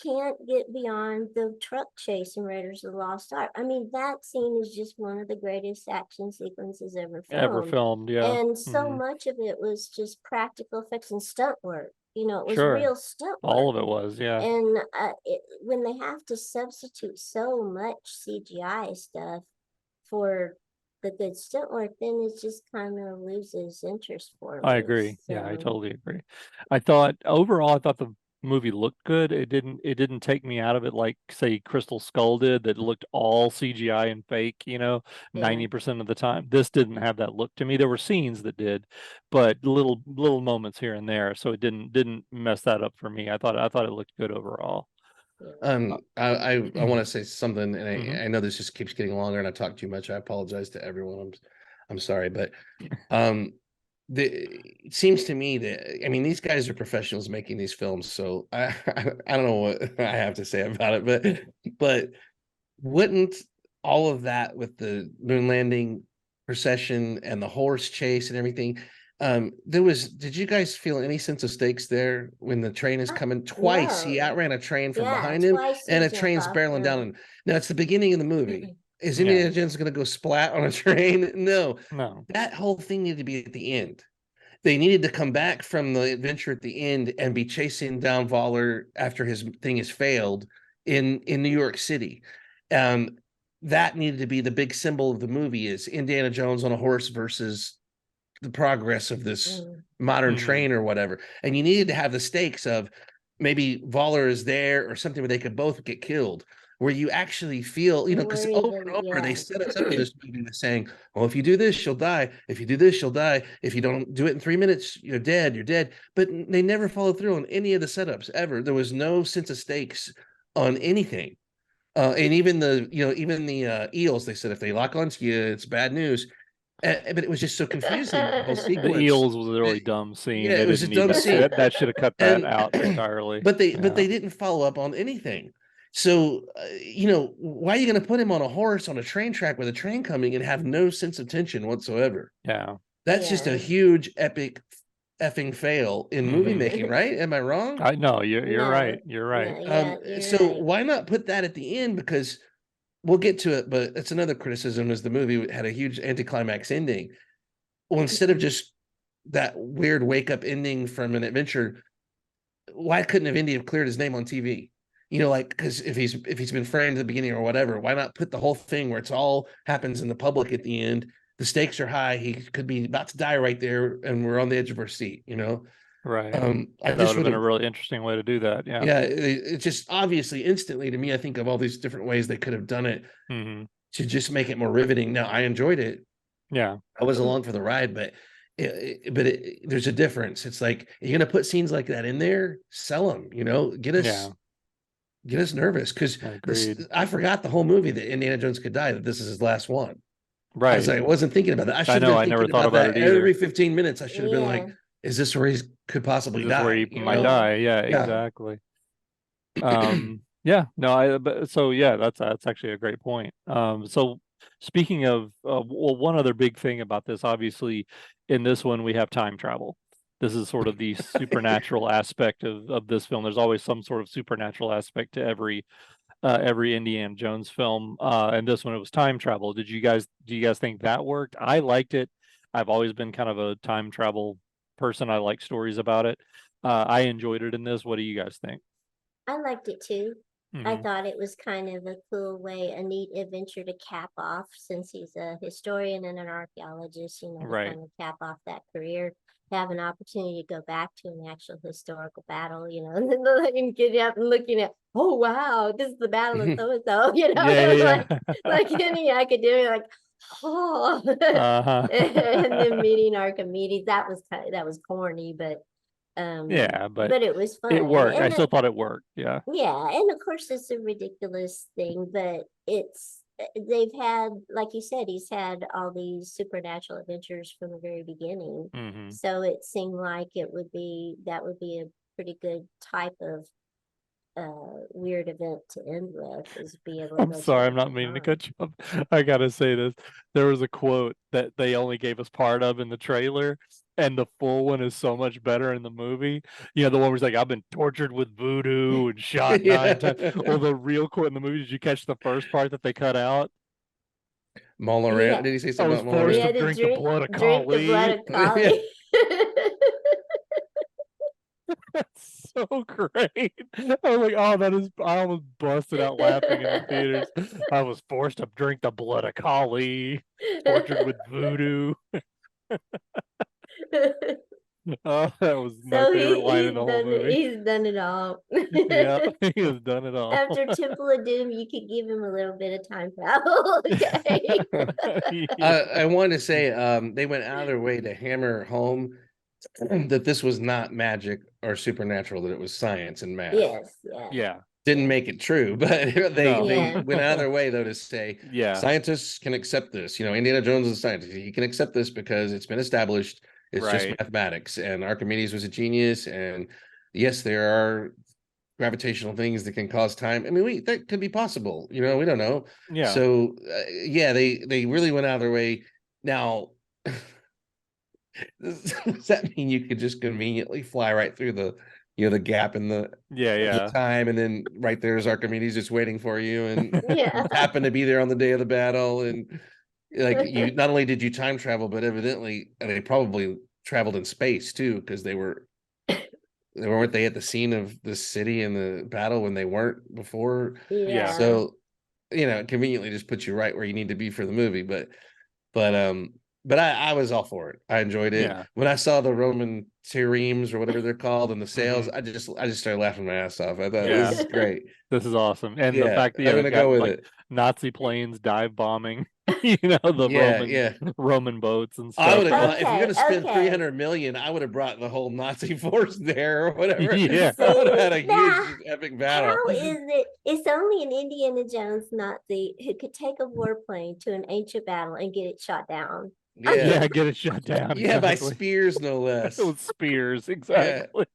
can't get beyond the truck chase in Raiders of the Lost Ark. I mean, that scene is just one of the greatest action sequences ever ever filmed. filmed, yeah. And so Mhm. much of it was just practical effects and stunt work. It was Sure. real stunt All work. of it was, yeah. And when they have to substitute so much CGI stuff for the good stunt work, then it just kind of loses interest for I me. agree. Yeah, I So, totally agree. I thought overall, I thought the movie looked good. It didn't take me out of it like say Crystal Skull did, that looked all CGI and fake, yeah. 90% of the time. This didn't have that look to me. There were scenes that did, but little moments here and there. So it didn't mess that up for me. I thought it looked good overall. Yeah. I want to say something, and Mhm. I know this just keeps getting longer, and I talk too much. I apologize to everyone. I'm sorry, but um, it seems to me that, I mean, these guys are professionals making these films, so I don't know what I have to say about it, but wouldn't all of that with the moon landing procession and the horse chase and everything, did you guys feel any sense of stakes there when the train is coming twice? He No. outran a train from Yeah, behind him, twice and he a jumped train's off barreling down. the. And now it's the beginning of the movie. Is Yeah. Indiana Jones going to go splat on a train? No, No. that whole thing needed to be at the end. They needed to come back from the adventure at the end and be chasing down Voller after his thing has failed in New York City. Um, that needed to be the big symbol of the movie, is Indiana Jones on a horse versus the progress of this Mm. modern Mhm. train or whatever. And you needed to have the stakes of maybe Voller is there or something where they could both get killed, where you actually feel, because over and over they set us up in this movie with saying, well, if you do this, she'll die. If you do this, she'll die. If you don't do it in 3 minutes, you're dead. You're dead. But they never followed through on any of the setups ever. There was no sense of stakes on anything. And even the eels, they said if they lock onto you, it's bad news. But it was just so confusing, the whole The sequence. eels was a really dumb scene. Yeah, They it was a didn't need dumb that. scene, That should have cut that and out entirely. but Yeah. they didn't follow up on anything. So why are you going to put him on a horse on a train track with a train coming and have no sense of tension whatsoever? Yeah. That's just a huge epic effing fail in movie Mhm. making, right? Am I wrong? I know you're right. No, You're right. no, yeah, you're So right. why not put that at the end? Because we'll get to it, but it's another criticism, is the movie had a huge anticlimax ending. Well, instead of just that weird wake up ending from an adventure, why couldn't have Indy have cleared his name on TV? Like, because if he's been framed at the beginning or whatever, why not put the whole thing where it's all happens in the public at the end? The stakes are high. He could be about to die right there, and we're on the edge of our seat. Right. I That just would have would been a have, really interesting way to do that. Yeah. yeah. It just obviously instantly to me, I think of all these different ways they could have done it Hmm. to just make it more riveting. Now, I enjoyed it. Yeah. I was along for the ride, but there's a difference. It's like, you're gonna put scenes like that in there, sell them. Yeah. Get us nervous, because Agreed. I forgot the whole movie that Indiana Jones could die, that this is his last one. Right. I wasn't thinking about that. I I should have know. been I never thinking thought about about that it either. every 15 minutes. I should have been like, Yeah, is this where he could Is possibly this where die? he might yeah. die? Yeah. Yeah. Exactly. Yeah. No. But so yeah, that's actually a great point. So speaking of, well, one other big thing about this, obviously, in this one we have time travel. This is sort of the supernatural aspect of this film. There's always some sort of supernatural aspect to every Indiana Jones film. And this one, it was time travel. Do you guys think that worked? I liked it. I've always been kind of a time travel person. I like stories about it. I enjoyed it in this. What do you guys think? I liked it too. I Hmm. thought it was kind of a cool way, a neat adventure to cap off, since he's a historian and an archaeologist, to Right. kind of cap off that career, have an opportunity to go back to an actual historical battle, and then letting get up and looking at, oh wow, this is the battle of so and so, Yeah, it was yeah, like yeah. any academic, like, oh, Uh-huh. and then meeting Archimedes, that was corny, but Yeah, but it was fun. it worked. I And still thought it worked. Yeah. yeah, and of course it's a ridiculous thing, but they've had, like you said, he's had all these supernatural adventures from the very beginning. Hmm. So it seemed like that would be a pretty good type of weird event to end with, is be able to I'm go to sorry, a I'm not different meaning to time. cut you off. I gotta say this. There was a quote that they only gave us part of in the trailer, and the full one is so much better in the movie. You know, the one where he's like, I've been tortured with voodoo and shot 9 times. Well, the real quote in the movie, did you catch the first part that they cut out? Maul Yeah. around. Did he say I something was about Maul forced He to around? had to drink the blood of drink the blood Kali. of Kali. That's so great. I was like, oh, that is, I almost busted out laughing in the theaters. I was forced to drink the blood of Kali, tortured with voodoo. Oh, that was my So favorite line in the whole movie. he's done it all. Yeah, he has done it all. After Temple of Doom, you could give him a little bit of time travel. Okay. I wanted to say they went out of their way to hammer home that this was not magic or supernatural, that it was science and math. Yes, yeah. Yeah, Didn't make it true, but they No. Yeah. went out of their way though to say yeah, scientists can accept this. You know, Indiana Jones is a scientist. He can accept this because it's been established. It's just right. mathematics. And Archimedes was a genius. And yes, there are gravitational things that can cause time. I mean, that could be possible. You know, we don't know. Yeah, So yeah, they really went out of their way. Now, does that mean you could just conveniently fly right through the the gap in the yeah. time, and then right there's Archimedes just waiting for you, and Yeah. happen to be there on the day of the battle, and like you not only did you time travel, but evidently they probably traveled in space too, because weren't they at the scene of the city and the battle when they weren't before. Yeah. So it conveniently just puts you right where you need to be for the movie. But but I was all for it. I enjoyed it. Yeah. When I saw the Roman teremes or whatever they're called and the sails, Mhm. I just started laughing my ass off. I thought Yeah. this is great. This is awesome. And the Yeah, fact that I'm they've gonna got go with like it. Nazi planes dive bombing, the Yeah, yeah. Roman boats and I stuff. would have gone if you're Okay, gonna spend okay. 300 million. I would have brought the whole Nazi force there or whatever. Yeah. I would have had a Now, huge epic battle. how is it? It's only an Indiana Jones Nazi who could take a warplane to an ancient battle and get it shot down. Yeah, get it shut down. Yeah, by Exactly. spears, no less. With spears, Yeah. exactly.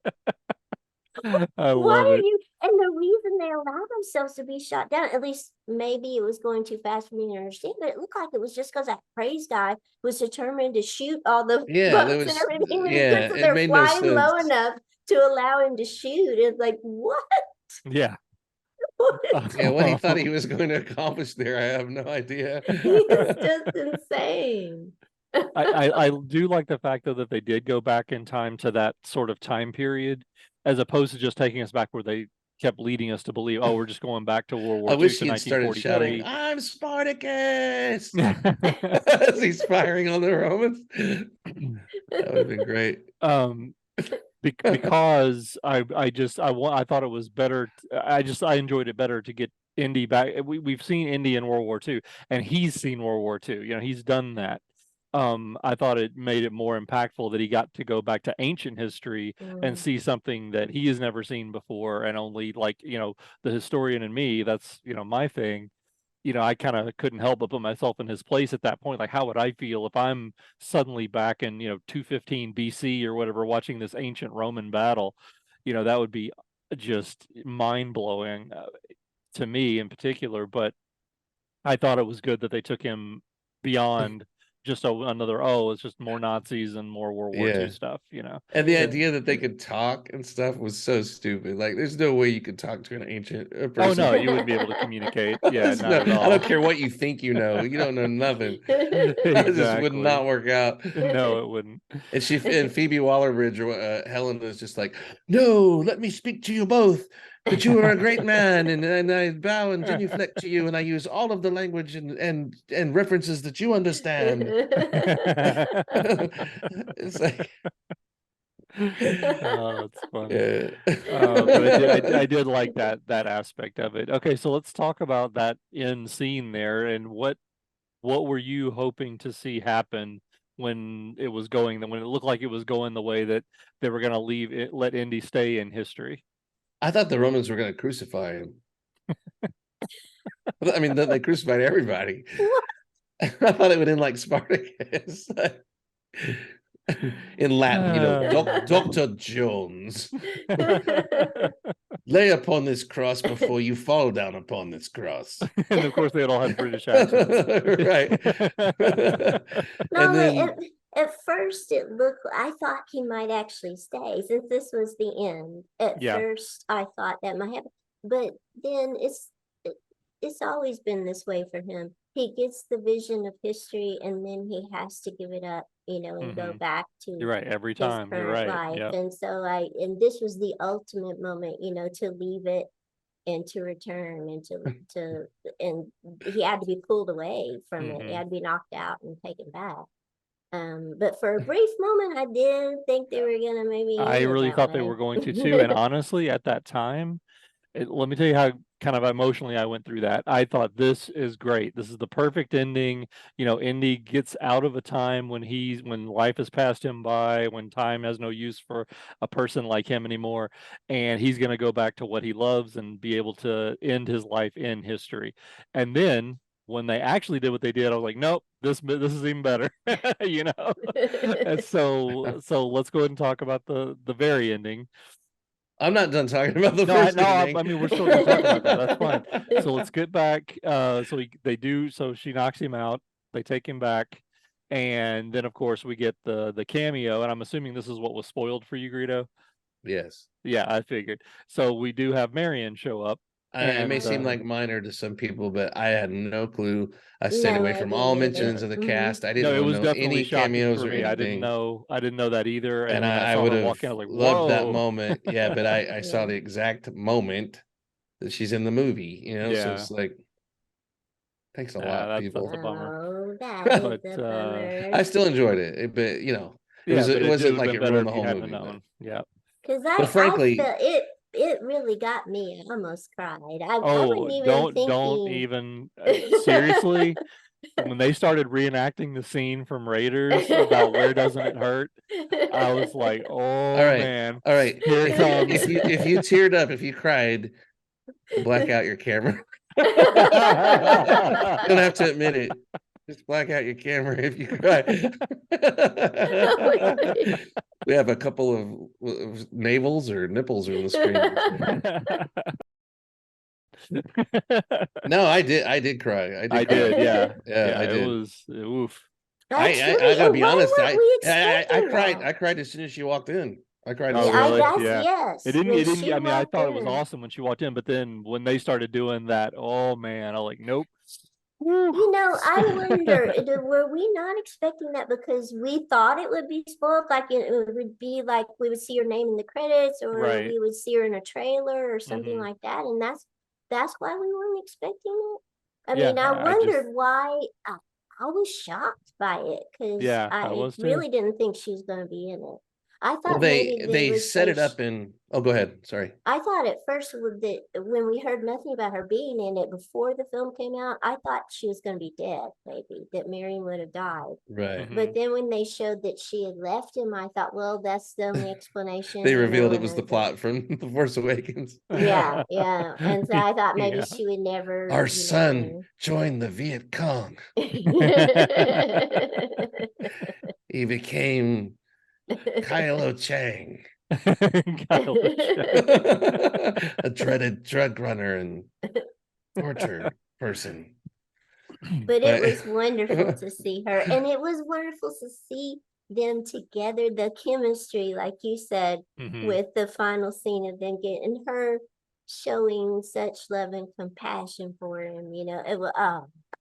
I Why love are it. you? And the reason they allowed themselves to be shot down, at least maybe it was going too fast for me to understand, but it looked like it was just because that praise guy was determined to shoot all the Yeah, there boats and was everything when he yeah, gets it there made no flying low sense. enough to allow him to shoot. It's like, what? Yeah. Yeah, what he thought he was going to accomplish there, I have no idea. He's just insane. I do like the fact though that they did go back in time to that sort of time period, as opposed to just taking us back where they kept leading us to believe, oh, we're just going back to World War I II wish to he had started shouting, 1943. "I'm Spartacus!" as he's firing on the Romans. That would have been great. Because I thought it was better. I enjoyed it better to get Indy back. We've seen Indy in World War II, and he's seen World War II. You know, he's done that. I thought it made it more impactful that he got to go back to ancient history and see something that he has never seen before, and only the historian in me, that's my thing. I kind of couldn't help but put myself in his place at that point. Like, how would I feel if I'm suddenly back in 215 BC or whatever, watching this ancient Roman battle? That would be just mind blowing to me in particular. But I thought it was good that they took him beyond just another, it's just more Nazis and more World War II Yeah. stuff, And the idea that they could talk and stuff was so stupid. Like, there's no way you could talk to an ancient person. Oh no, you wouldn't be able to communicate. Yeah, not at all. I don't care what you think you know. You don't know nothing. That just would Exactly. not work out. No, it wouldn't. And Phoebe Waller-Bridge, Helen is just like, no, let me speak to you both. That you are a great man, and I bow and genuflect to you, and I use all of the language and references that you understand. It's like, Oh, it's funny. yeah. But I did like that aspect of it. Okay, so let's talk about that end scene there, and what were you hoping to see happen when it was going, when it looked like it was going the way that they were going to leave it, let Indy stay in history. I thought the Romans were going to crucify him. I mean, they crucified everybody. I thought it would end like Spartacus. In Latin, Dr. Jones, lay upon this cross before you fall down upon this cross. And of course, they all had British accents. Right. No, And then at first it looked, I thought he might actually stay since this was the end. At first, I thought that might happen, but then it's always been this way for him. He gets the vision of history, and then he has to give it up, and go back to You're right. Every his time. You're current right. life. Yep. And so and this was the ultimate moment, to leave it and to return and and he had to be pulled away from it. He had to be knocked out and taken back. But for a brief moment, I did think they were gonna maybe. I really thought they were going to too. And honestly, at that time, let me tell you how kind of emotionally I went through that. I thought this is great. This is the perfect ending. Indy gets out of a time when life has passed him by, when time has no use for a person like him anymore, and he's going to go back to what he loves and be able to end his life in history. And then when they actually did what they did, I was like, nope, this is even better, And so let's go ahead and talk about the very ending. I'm not done talking about the first ending. I mean, we're still going to talk about that. That's fine. So let's get back. So she knocks him out. They take him back, and then of course we get the cameo. And I'm assuming this is what was spoiled for you, Greedo. Yes. Yeah, I figured. So we do have Marion show up. It may seem like minor to some people, but I had no clue. I stayed away from all mentions of the cast. I didn't know any cameos or anything. I didn't know that either. And when I saw would her have walk in, I was like, loved that whoa. moment. Yeah, but I saw the exact moment that she's in the movie. So it's like, thanks a lot, people. That's a bummer. I still enjoyed it, but it wasn't like it ruined the whole movie. Known. Yeah. Because frankly, I felt it really got me. I almost cried. I wasn't even thinking. Don't even seriously. When they started reenacting the scene from Raiders about where doesn't it hurt, I was like, oh, all right, man. All right. Here it comes. If you teared up, if you cried, black out your camera. You don't have to admit it. Just black out your camera if you cry. We have a couple of navels or nipples on the screen. No, I did cry. I did, yeah. I did. It was oof. I gotta be honest. I cried as soon as she walked in. I cried. Oh, really? Yes. It didn't. I mean, I thought it was awesome when she walked in, but then when they started doing that, oh man, I was like, nope. I wonder, were we not expecting that because we thought it would be spoiled? Like it would be like we would see her name in the credits, or we would see her in a trailer or something like that, and that's why we weren't expecting it. I mean, I wondered why. I was shocked by it because I really didn't think she was going to be in it. I thought they set it up in. Oh, go ahead. Sorry. I thought at first that when we heard nothing about her being in it before the film came out, I thought she was going to be dead, maybe that Marion would have died. Right. But then when they showed that she had left him, I thought, well, that's the only explanation. They revealed it was the plot from The Force Awakens. Yeah. And so I thought maybe she would never. Our son joined the Viet Cong. He became Kylo Chang. A dreaded drug runner and torture person. But it was wonderful to see her, and it was wonderful to see them together, the chemistry, like you said, with the final scene of them getting her showing such love and compassion for him. It was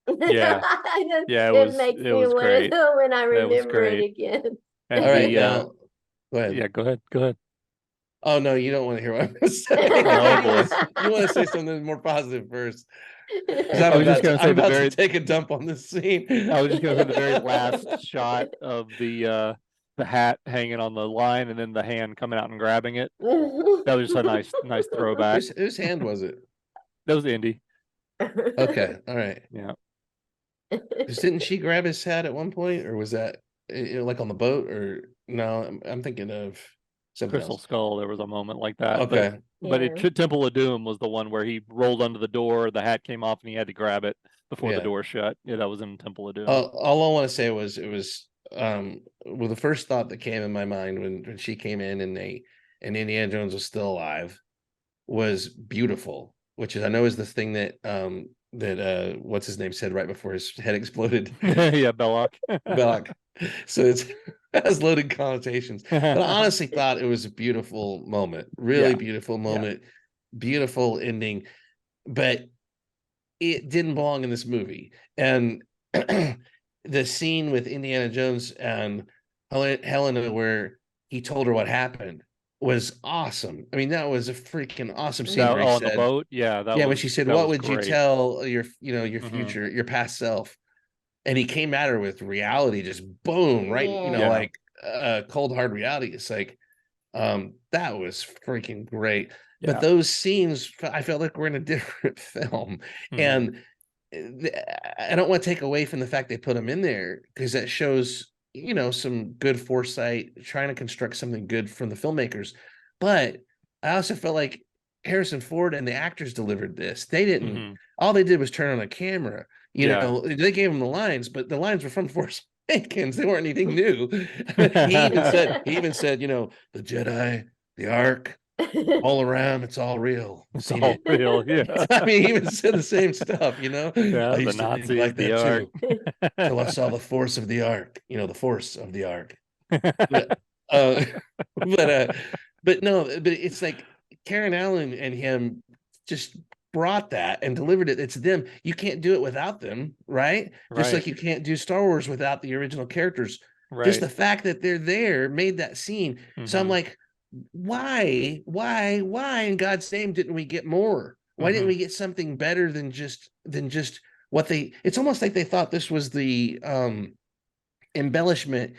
it makes me want to when I remember it again. All right, now go ahead. Yeah, go ahead. Oh no, you don't want to hear what I'm going to say. Oh boy, you want to say something more positive first. I'm about to take a dump on this scene. I was just going to say the very last shot of the hat hanging on the line, and then the hand coming out and grabbing it. That was just a nice throwback. Whose hand was it? That was Indy. Okay, all right. Yeah. Didn't she grab his hat at one point, or was that? like on the boat, or no? I'm thinking of something Crystal else. Skull, there was a moment like that, Okay. but Yeah. Temple of Doom was the one where he rolled under the door, the hat came off, and he had to grab it before the Yeah. door shut. Yeah, that was in Temple of Doom. All I want to say was well, the first thought that came in my mind when she came in and Indiana Jones was still alive was beautiful, which is I know is the thing that what's his name said right before his head exploded. Yeah, Belloc. Belloc. So it's it has loaded connotations. But I honestly thought it was a beautiful moment, really Yeah. beautiful moment, beautiful ending, but it didn't belong in this movie. And the scene with Indiana Jones and Helena, where he told her what happened, was awesome. I mean, that was a freaking awesome scene That where he on the said, boat. Yeah, yeah, when she said, that "What was would you great. tell your, your Mhm. future, your past self?" And he came at her with reality, just boom, right, Yeah. like cold hard reality. It's like, that was freaking great. But Yeah. those scenes, I felt like we're in a different film, Mhm. and I don't want to take away from the fact they put them in there, because that shows, some good foresight, trying to construct something good from the filmmakers. But I also felt like Harrison Ford and the actors delivered this. They didn't. Mhm. All they did was turn on a camera. Yeah. They gave them the lines, but the lines were from Force Awakens. They weren't anything new. he even said, the Jedi, the Ark, all around, it's all real. I've It's seen all it. real. Yeah. I mean, he even said the same stuff. I Yeah, the used to think Nazis, like the that Ark. too, till I saw the force of the Ark, the force of the Ark. But uh but but no, but it's like Karen Allen and him just brought that and delivered it. It's them. You can't do it without them, right? Just Right. like you can't do Star Wars without the original characters. Just Right. the fact that they're there made that scene. So I'm Mhm. like, why in God's name didn't we get more? Why didn't Mhm. we get something better than just what they? It's almost like they thought this was the embellishment,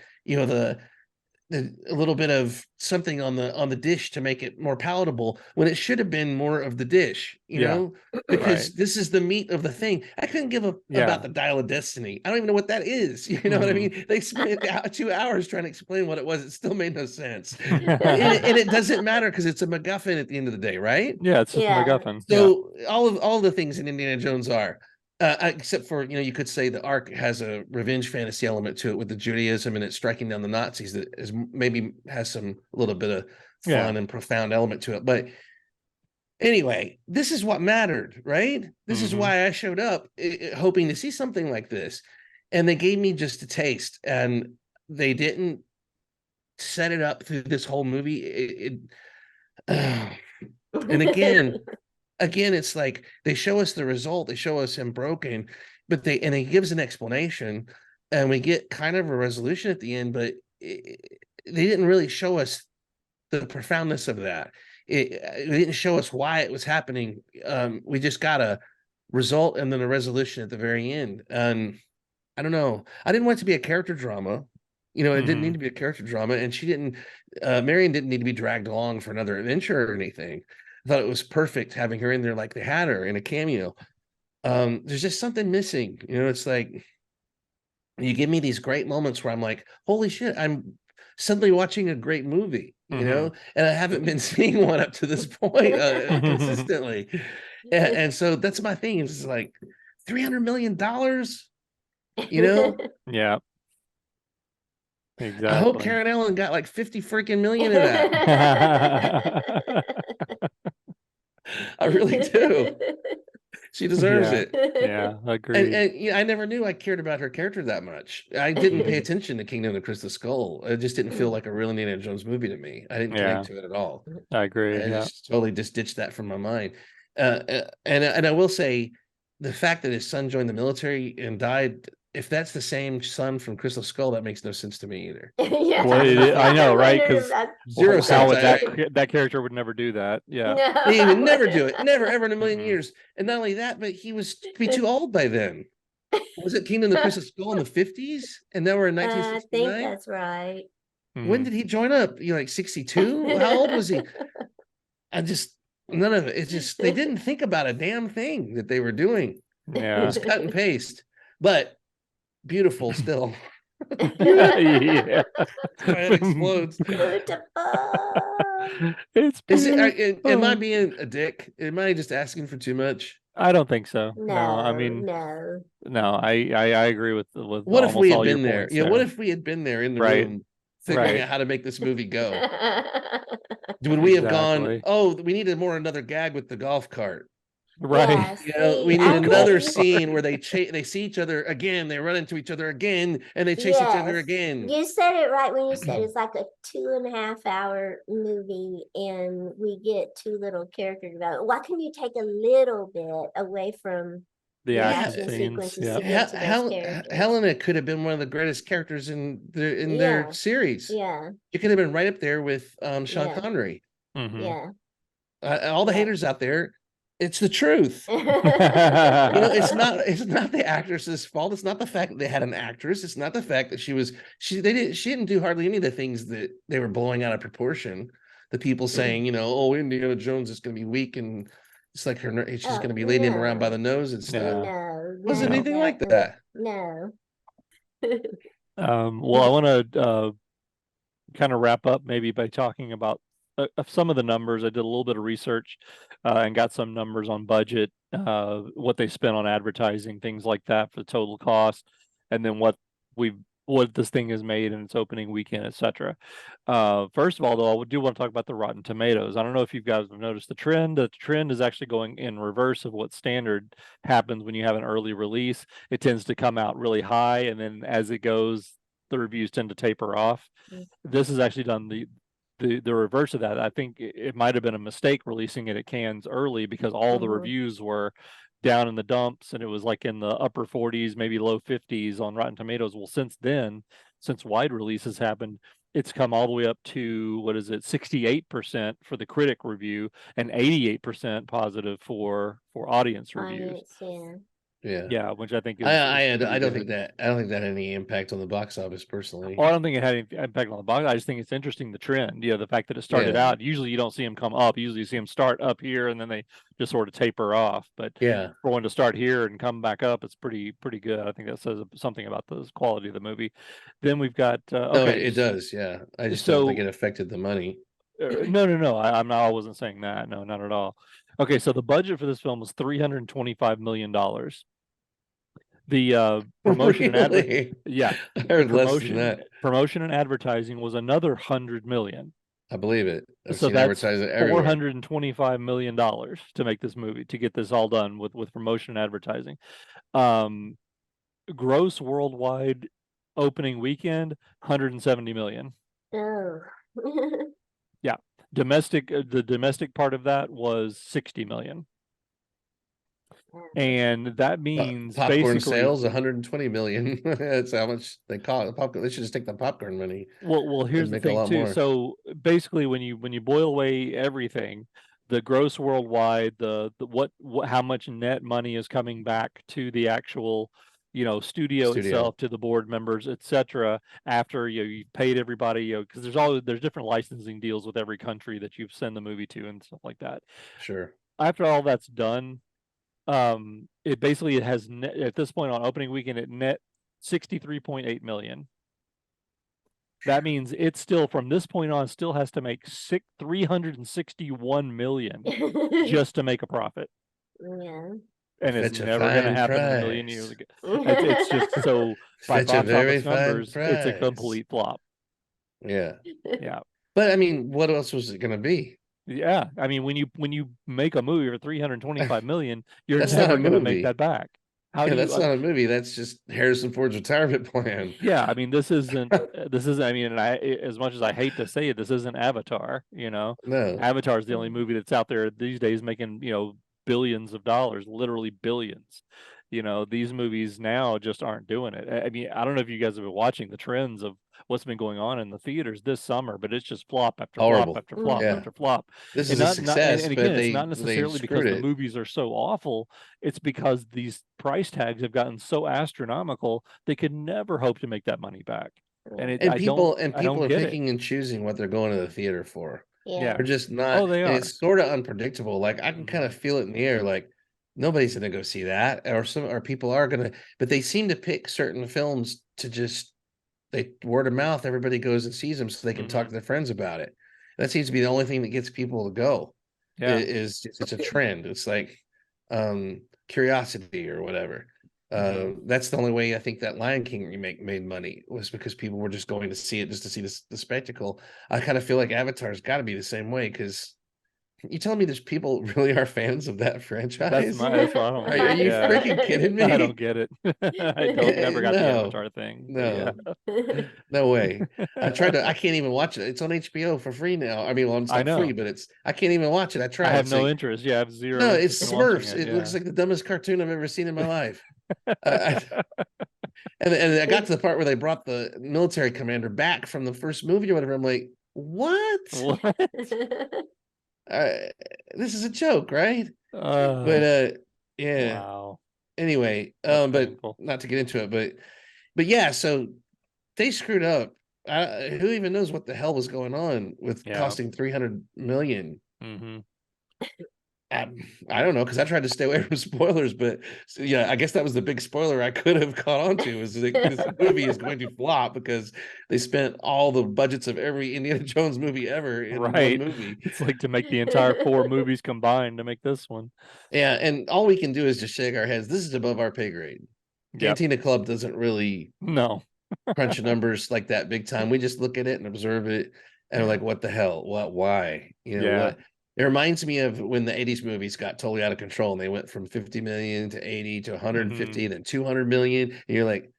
a little bit of something on the dish to make it more palatable, when it should have been more of the dish, Yeah. Right. because this is the meat of the thing. I couldn't give a about Yeah. the Dial of Destiny. I don't even know what that is. You know what I Mhm. mean? They spent 2 hours trying to explain what it was. It still made no sense. And it doesn't matter, because it's a MacGuffin at the end of the day, right? Yeah, it's just a Yeah. MacGuffin. Yeah. So all the things in Indiana Jones are, except for, you could say the Ark has a revenge fantasy element to it with the Judaism and it striking down the Nazis, that is maybe has some a little bit of Yeah. fun and profound element to it. But anyway, this is what mattered, right? This is Mhm. why I showed up, hoping to see something like this, and they gave me just a taste, and they didn't set it up through this whole movie. And again, it's like they show us the result, they show us him broken, but he gives an explanation, and we get kind of a resolution at the end, but they didn't really show us the profoundness of that. They didn't show us why it was happening. We just got a result and then a resolution at the very end. And I don't know, I didn't want it to be a character drama. It didn't need Mhm. to be a character drama, and she didn't. Marion didn't need to be dragged along for another adventure or anything. I thought it was perfect having her in there, like they had her in a cameo. There's just something missing. It's like you give me these great moments where I'm like, holy shit, I'm suddenly watching a great movie, Mhm. and I haven't been seeing one up to this point consistently. And so that's my thing. It's like $300 million, you know. Yeah. I hope Exactly. Karen Allen got like 50 freaking million of that. I really do. She deserves Yeah. it. Yeah. And, Agreed. and I never knew I cared about her character that much. I didn't pay Mhm. attention to Kingdom of the Crystal Skull. It just didn't feel like a real Indiana Jones movie to me. I didn't connect Yeah. to it at all. I agree. I Yeah. just totally just ditched that from my mind. And I will say, the fact that his son joined the military and died, if that's the same son from Crystal Skull, that makes no sense to me either. Yeah, Well, I know, I right? wondered Because about Zero how sense. would that I too. that character would never do that? Yeah. No. He would never do it. Never, ever in a million Mm-mm. years. And not only that, but he was be too old by then. Was it Kingdom of the Crystal Skull in the 50s? And now we're in I think 1969? that's right. When Mhm. did he join up? Like 62? How old was he? I just none of it. It's just they didn't think about a damn thing that they were doing. It Yeah. was cut and paste, but beautiful still. Yeah. My head explodes. Beautiful. It's Is it? Am I beautiful. being a dick? Am I just asking for too much? I don't think so. No, I No, mean, no. no, I agree with What if we almost had all your been there? points Yeah, what there. if we had been there in the Right, room figuring right, out how to make this movie go? Would we have gone, exactly. oh, we needed more another gag with the golf cart? Right. Yeah, You know, see, we need The I golf another think scene where they see each other again, they run into each other again, and they chase each other yes, again. you said it right when you said it's like a 2.5 hour movie and we get too little character development. Why can you take a little bit away from the the Yeah, action action scenes. sequences Yeah. to get to those characters? Helena could have been one of the greatest characters in their Yeah, series. yeah, It could have been right up there with Sean yeah, Connery. Hmm. yeah, All the yeah. haters out there, it's the truth. You know, it's not the actress's fault. It's not the fact that they had an actress. It's not the fact that she didn't do hardly any of the things that they were blowing out of proportion. The people saying, you know, oh, Indiana Jones is going to be weak and it's like she's Oh going to be leading him around by no, the nose and stuff. Yeah. no, It wasn't none No. of anything that. like that. No. Well, I want to kind of wrap up maybe by talking about some of the numbers. I did a little bit of research and got some numbers on budget, what they spent on advertising, things like that for the total cost, and then what this thing has made in its opening weekend, etc. First of all, though, I do want to talk about the Rotten Tomatoes. I don't know if you guys have noticed the trend. The trend is actually going in reverse of what standard happens when you have an early release. It tends to come out really high, and then as it goes, the reviews tend to taper off. This has actually done the reverse of that. I think it might have been a mistake releasing it at Cannes early because all the reviews were down in the dumps and it was like in the upper 40s, maybe low 50s on Rotten Tomatoes. Well, since then, since wide releases happened, it's come all the way up to what is it, 68% for the critic review and 88% positive for audience reviews. Audience, yeah. Yeah. Yeah, which I think is pretty I don't think good. that had any impact on the box office personally. Well, I don't think it had any impact on the box. I just think it's interesting the trend. You know, the fact that it started Yeah. out. Usually, you don't see them come up. Usually, you see them start up here and then they just sort of taper off. But Yeah. for one to start here and come back up, it's pretty good. I think that says something about the quality of the movie. Then we've got No, okay, it does. Yeah. I just don't think so it affected the money. no. I'm not. I wasn't saying that. No, not at all. Okay, so the budget for this film was $325 million. The promotion and Really? yeah, I the heard less than that. promotion and advertising was another 100 million. I believe it. I've So seen that's advertising everywhere. $425 million to make this movie, to get this all done with promotion and advertising. Um, gross worldwide opening weekend, 170 million. Oh. Yeah. The domestic part of that was 60 million. And that means Popcorn basically sales 120 million. That's how much they cost. Popcorn. They should just take the popcorn money well and here's the make a thing lot too. more. So basically when you boil away everything, the gross worldwide, the what how much net money is coming back to the actual, you know, studio itself, to the board members, etc. After you've paid everybody, because there's different licensing deals with every country that you send the movie to and stuff like that. Sure. After all that's done, it has at this point on opening weekend it net 63.8 million. That means it still, from this point on, still has to make 361 million just to make a profit. Yeah. And it's Fetch a never going to fine happen in a million price. years again. It's just so by Fetch a box very office fine numbers, it's a price. complete flop. Yeah. Yeah. But I mean, what else was it going to be? Yeah. I mean, when you make a movie for 325 million, you're That's not never a going to make movie. that back. How Yeah, do you that's not a movie. That's just Harrison Ford's retirement plan. Yeah, I mean, this isn't I mean, and as much as I hate to say it, this isn't Avatar, you know. No. Avatar is the only movie that's out there these days making, billions of dollars, literally billions. You know, these movies now just aren't doing it. I mean, I don't know if you guys have been watching the trends of what's been going on in the theaters this summer, but it's just flop after flop Horrible. after flop Yeah. after flop. This And is a not success, and but again, it's not they necessarily because screwed the it. movies are so awful. It's because these price tags have gotten so astronomical, they could never hope to make that money back. And And I people don't are get it. picking and choosing what they're going to the theater for. Yeah. They're just not, Oh, they and are. it's sort of unpredictable. Like I can Mhm. kind of feel it in the air, like nobody's gonna go see that, or people are gonna, but they seem to pick certain films to just they word of mouth, everybody goes and sees them so they can talk to their friends about it. That seems to be the only thing that gets people to go. Yeah. Is it's a trend. It's like curiosity or whatever. That's the only way I think that Lion King remake made money, was because people were just going to see it just to see the spectacle. I kind of feel like Avatar's got to be the same way, because you telling me there's people really are fans of that franchise? That's what I don't Are get. you Yeah. freaking kidding me? I don't get it. I don't never got the No, Avatar thing. no, Yeah. no way. I can't even watch it. It's on HBO for free now. I mean, well, it's I not free, know. but I can't even watch it. I I tried. have It's no like, interest. Yeah, I have zero no, it's interest in watching Smurfs. it. It looks Yeah. like the dumbest cartoon I've ever seen in my life. I, and I got to the part where they brought the military commander back from the first movie or whatever. I'm like, what? What? This is a joke, right? Uh, But yeah. wow. Anyway, That's but painful. not to get into it, but yeah, so they screwed up. Who even knows what the hell was going on with Yeah. costing 300 million? Mm-hmm. I don't know, because I tried to stay away from spoilers, but yeah, I guess that was the big spoiler I could have caught on to, is that this movie is going to flop because they spent all the budgets of every Indiana Jones movie ever in one Right. movie. It's like to make the entire 4 movies combined to make this one. Yeah, and all we can do is just shake our heads. This is above our pay grade. Yep. Cantina Club doesn't really No. crunch numbers like that big time. We just look at it and observe it, and we're like, what the hell? What? Why? You know Yeah. what? It reminds me of when the 80s movies got totally out of control and they went from 50 million to 80 to 150 then 200 million. And you're like,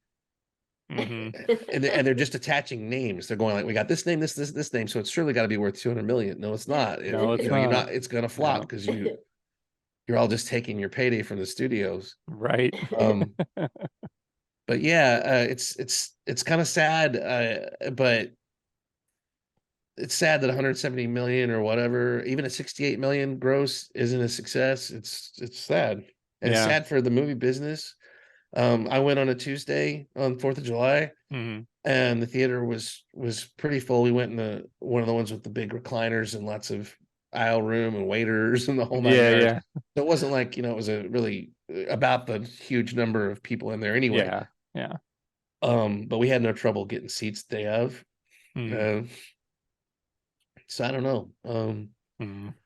and they're just attaching names. They're going like, we got this name, this name, so it's surely got to be worth 200 million. No, it's not. No, it's you know, you're not. not. It's gonna flop because you're all just taking your payday from the studios. Right. But yeah, it's kind of sad, but it's sad that 170 million or whatever, even a 68 million gross, isn't a success. It's sad, and it's Yeah. sad for the movie business. I went on a Tuesday on 4th of July, and the theater was pretty full. We went in one of the ones with the big recliners and lots of aisle room and waiters and the whole 9 yards. Yeah. So it wasn't like, it was a really about the huge number of people in there anyway. Yeah. But we had no trouble getting seats day of. So I don't know.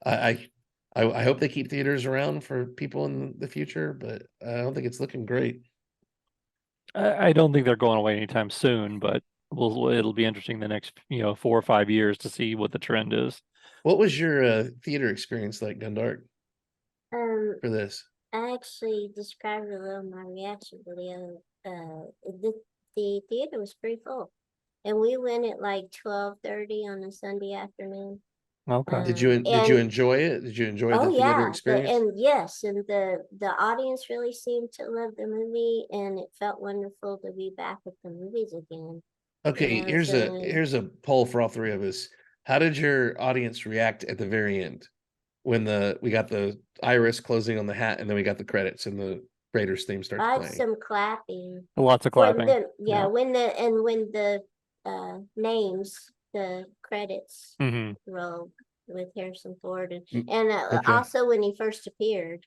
I hope they keep theaters around for people in the future, but I don't think it's looking great. I don't think they're going away anytime soon, but it'll be interesting the next 4 or 5 years to see what the trend is. What was your theater experience like, Gundark, for this? I actually described a little my reaction video. The theater was pretty full, and we went at like 12:30 on a Sunday afternoon. Okay. Did you enjoy it? Did you enjoy the theater experience? And yes, and the audience really seemed to love the movie, and it felt wonderful to be back at the movies again. Okay, here's a poll for all three of us. How did your audience react at the very end when we got the iris closing on the hat, and then we got the credits and the Raiders theme starts playing? Some clapping. Lots of clapping. When the names, the credits roll with Harrison Ford, and also when he first appeared.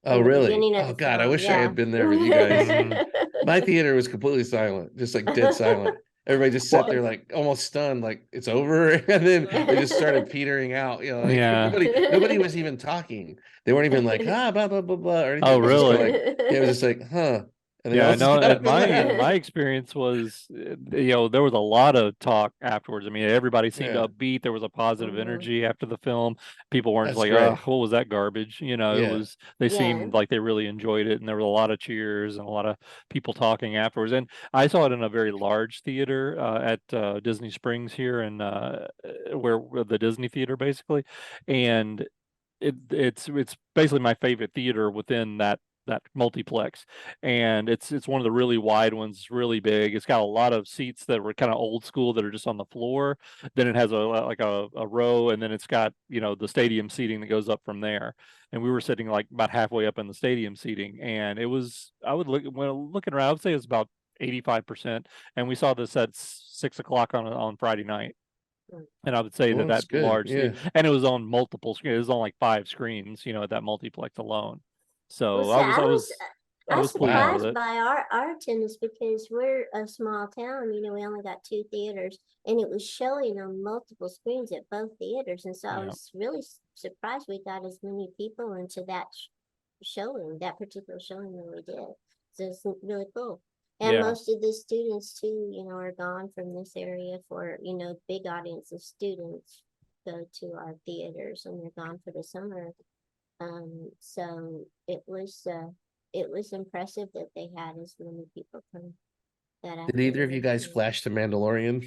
Oh, really? Oh, God, I wish I had been there with you guys. My theater was completely silent, just like dead silent. Everybody just sat there like almost stunned, like it's over, and then they just started petering out. Nobody was even talking. They weren't even like blah blah blah blah or anything. Oh, really? It was just like huh. Yeah, no. My experience was, there was a lot of talk afterwards. I mean, everybody seemed upbeat. There was a positive energy after the film. People weren't just like, oh, what was that garbage? It was. They seemed like they really enjoyed it, and there was a lot of cheers and a lot of people talking afterwards. And I saw it in a very large theater at Disney Springs here, and where the Disney theater basically, and it's basically my favorite theater within that multiplex, and it's one of the really wide ones. It's really big. It's got a lot of seats that were kind of old school that are just on the floor. Then it has a row, and then it's got the stadium seating that goes up from there. And we were sitting like about halfway up in the stadium seating, and it was, when looking around, I would say it was about 85%. And we saw this at 6 o'clock on Friday night. And I would say that large, and it was on multiple screens. It was on like 5 screens, at that multiplex alone. So I was I I'm was pleased with surprised it. by our attendance because we're a small town. You know, we only got 2 theaters, and it was showing on multiple screens at both theaters, and so I Yeah. was really surprised we got as many people into that showing, that particular showing that we did. So it's really cool. And Yeah. most of the students too, you know, are gone from this area for, you know, big audience of students go to our theaters, and they're gone for the summer. So it was impressive that they had as many people come that Did either of you guys afternoon. flash to Mandalorian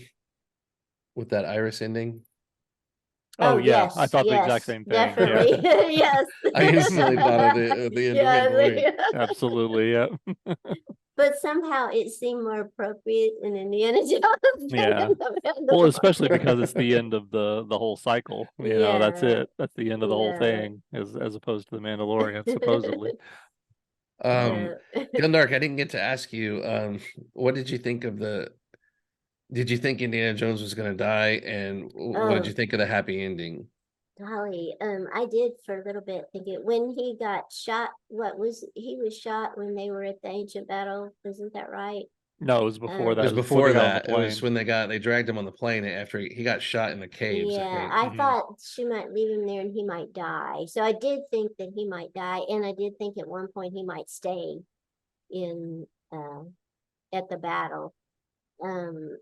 with that Iris ending? Oh, Oh, yeah. I yes, thought the exact yes, same thing. Yeah. definitely, yes. I instantly thought of the end of Mandalorian. Yeah, Absolutely. Yeah. but somehow it seemed more appropriate in Indiana Jones than Yeah. in the Well, Mandalorian. especially because it's the end of the whole cycle. You know, that's Yeah, it. That's the end of the whole yeah. thing, as opposed to the Mandalorian, supposedly. Um, Yeah. Gundark, I didn't get to ask you, what did you think of did you think Indiana Jones was going to die? And what did you Oh, think of the happy ending? golly, I did for a little bit think it when he got shot. He was shot when they were at the ancient battle? Isn't that right? No, it was before It that. Um, It was was before they before got on the that. It was plane. when they dragged him on the plane after he got shot in the caves, I yeah, think. I Hmm. thought she might leave him there and he might die. So I did think that he might die, and I did think at one point he might stay in at the battle. Um,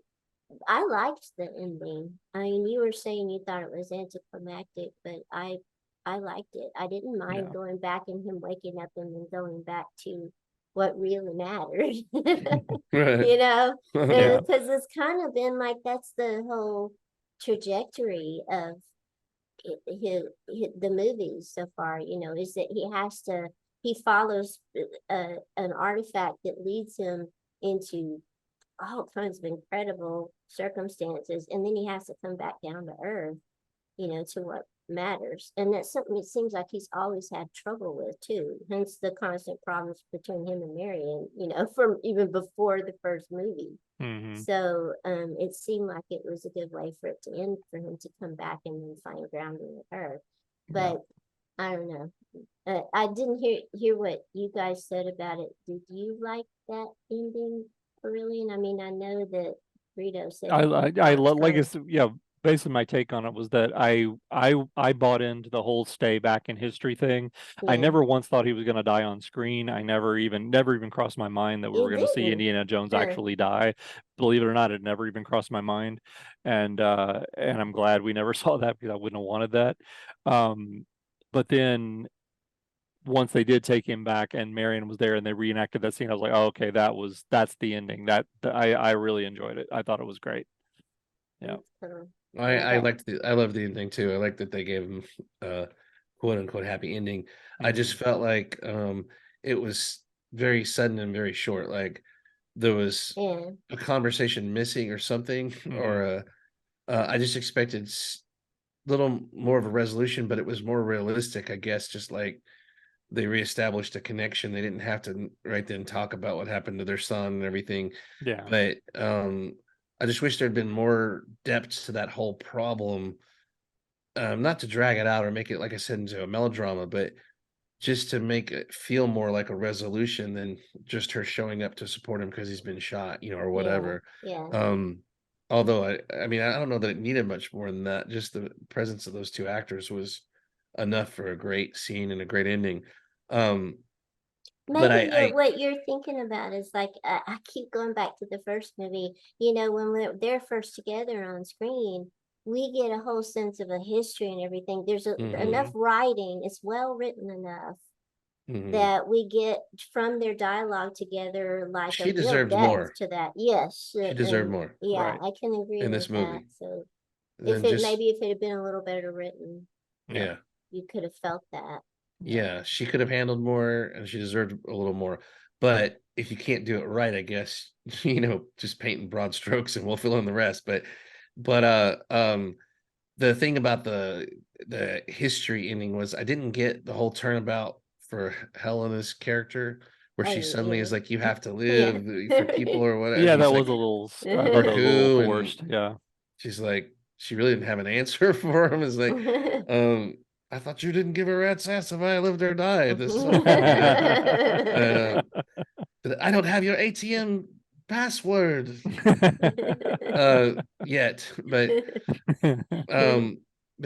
I liked the ending. I mean, you were saying you thought it was anticlimactic, but I liked it. I didn't mind Yeah. going back and him waking up and then going back to what really mattered. Right. You know, Yeah. because it's kind of been like that's the whole trajectory of the movies so far. You know, is that he follows an artifact that leads him into all kinds of incredible circumstances, and then he has to come back down to earth, you know, to what matters. And that's something it seems like he's always had trouble with too, hence the constant problems between him and Marion, you know, from even before the first movie. Hmm. So it seemed like it was a good way for it to end, for him to come back and then find grounding with her. Yeah. But I don't know. I didn't hear what you guys said about it. Did you like that ending, Corellian? I mean, I know that Greedo said he thought Like I so. said, yeah, basically my take on it was that I bought into the whole stay back in history thing. I Yeah, never once thought he was going to die on screen. I never even crossed my mind that we were it going to see didn't. Indiana Jones Uh, actually die. Believe it or not, it never even crossed my mind. And I'm glad we never saw that, because I wouldn't have wanted that. But then once they did take him back and Marion was there and they reenacted that scene, I was like, oh, okay, that's the ending. I really enjoyed it. I thought it was great. Yeah. yeah, I love the ending too. I like that they gave him quote unquote happy ending. I just Mhm. felt like it was very sudden and very short. Like there was yeah, a conversation missing or something, Mhm. or I just expected little more of a resolution, but it was more realistic, I guess. Just like they reestablished a connection, they didn't have to right then talk about what happened to their son and everything. Yeah. But I just wish there'd been more depth to that whole problem. Not to drag it out or make it, like I said, into a melodrama, but just to make it feel more like a resolution than just her showing up to support him because he's been shot, or yeah, whatever. yeah. Um, although I mean, I don't know that it needed much more than that. Just the presence of those two actors was enough for a great scene and a great ending. Um, but Maybe what you're thinking about is like I keep going back to the first movie. You know, when they're first together on screen, we get a whole sense of a history and everything. There's enough Mhm. writing. It's well written enough mhm. that we get from their dialogue together like a She real deserved depth more. to that. Yes, She deserved and more yeah, Right. I can agree in with this that. movie So than just if it had been a little better written, Yeah. yeah. you could have felt that. Yeah. Yeah, she could have handled more and she deserved a little more. But if you can't do it right, I guess, just paint in broad strokes and we'll fill in the rest. But the thing about the history ending was I didn't get the whole turnabout for Helena's character where I she didn't suddenly is either. like, you have to Yeah. live for people or whatever. And Yeah, that he's was like, a little, I for thought that was a little who? And forced. Yeah. she's like, she really didn't have an answer for him. It's like, um, I thought you didn't give a rat's ass if I lived or died. This is what and, I don't have your ATM password yet, but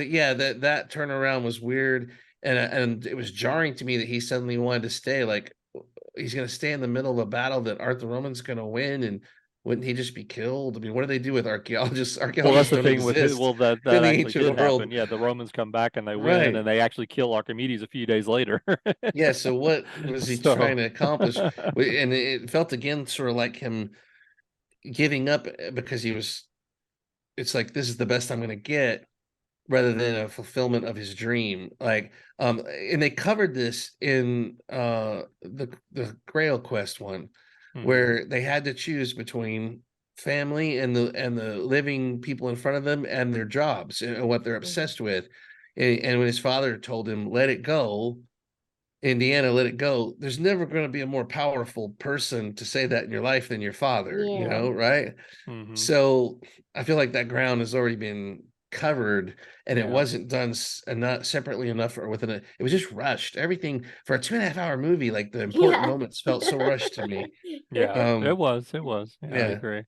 yeah, that turnaround was weird, and it was jarring to me that he suddenly wanted to stay. Like, he's going to stay in the middle of a battle that Arthur Roman's going to win, and wouldn't he just be killed? I mean, what do they do with archaeologists? Well, that's Archaeologists the don't thing with exist that in the actually ancient did happen. world, Yeah, the Romans come back and they win, right? and they actually kill Archimedes a few days later. Yeah. So what was he So trying to accomplish? And it felt again sort of like him giving up because he was. It's like, this is the best I'm going to get, rather than a fulfillment of his dream. Like, and they covered this in the Grail Quest one, where they had to choose between family and the living people in front of them and their jobs and what they're obsessed with. And when his father told him, let it go, Indiana, let it go, there's never going to be a more powerful person to say that in your life than your father, you Yeah. know, right? So I feel like that ground has already been covered, and it Yeah. wasn't done enough separately enough, or within it was just rushed. Everything for a 2.5 hour movie, like the important Yeah. moments felt so rushed to me. Yeah, it was. Yeah, I Yeah. agree.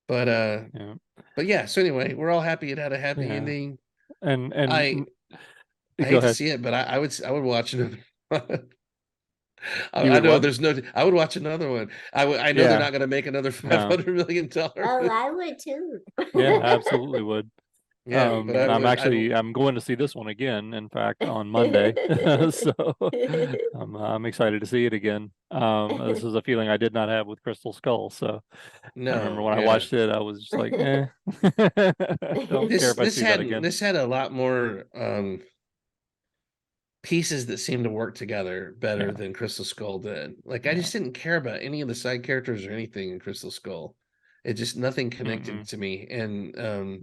But Yeah. but yeah, so anyway, we're all happy it had a happy Yeah. ending. And I go hate to ahead. see it, but I would watch another. You I would know what? there's no. I would watch another one. I know they're Yeah. not going to make another No. $500 million. Oh, I would too. Yeah, absolutely would. Yeah, but I would. I'm going to see this one again, in fact, on Monday. So I'm excited to see it again. This is a feeling I did not have with Crystal Skull. So I remember No, when I yeah. watched it, I was just like, eh. Don't care This if I this see that had again. this had a lot more pieces that seemed to work together better Yeah. than Crystal Skull did. Like, I Yeah. just didn't care about any of the side characters or anything in Crystal Skull. It just, nothing connected Mm-mm. to me. And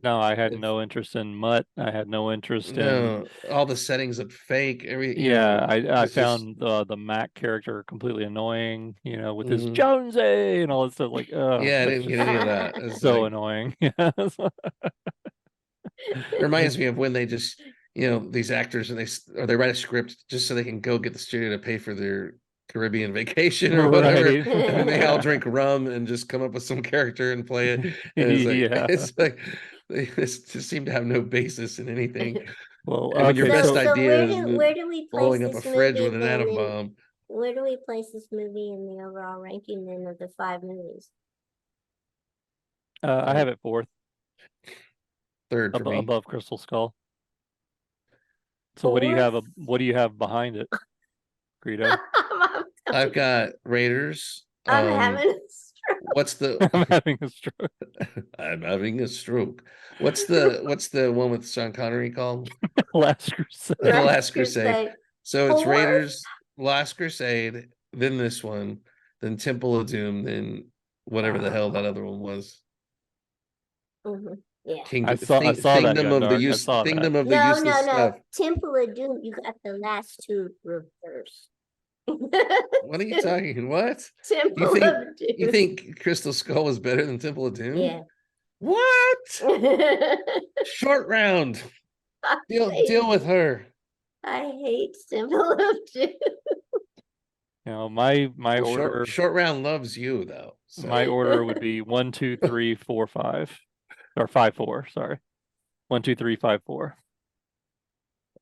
No, I had it's, no interest in Mutt. I had no interest in. no, all the settings look fake. Yeah, I it's just found the Mac character completely annoying, with his mhm. Jonesy and all that stuff. Like, oh, Yeah, I that's didn't get just any of that. It's so like, annoying. it reminds me of when they just, these actors, and they write a script just so they can go get the studio to pay for their Caribbean vacation or whatever, Right. and then they all drink rum and just come up with some character and play it. And it's like Yeah. they just seem to have no basis in anything. Well, And when your okay, best so idea is where do we place blowing up a this fridge with movie an then? atom bomb, Where do we place this movie in the overall ranking then of the 5 movies? I have it fourth third for me. above Crystal Skull. So what do you have? What do you have behind it, Greedo? I've got Raiders. I'm having a stroke. What's the I'm having a stroke. I'm having a stroke. What's the one with Sean Connery called? Last Crusade. The Last Crusade. So it's Fourth? Raiders, Last Crusade, then this one, then Temple of Doom, then whatever the hell that other one was. Mhm. Yeah. I saw that, Kingdom of the Gundark. I use saw that. Kingdom of the No, useless stuff. Temple of Doom, you got the last two reversed. What are you talking? What? Temple of Doom. You think Crystal Skull is better than Temple of Doom? Yeah. What? Short round. Deal with her. I hate Temple of Doom. My Well, order. short round loves you though. So. My order would be 1, 2, 3, 4, 5, or 5, 4. Sorry, 1, 2, 3, 5, 4.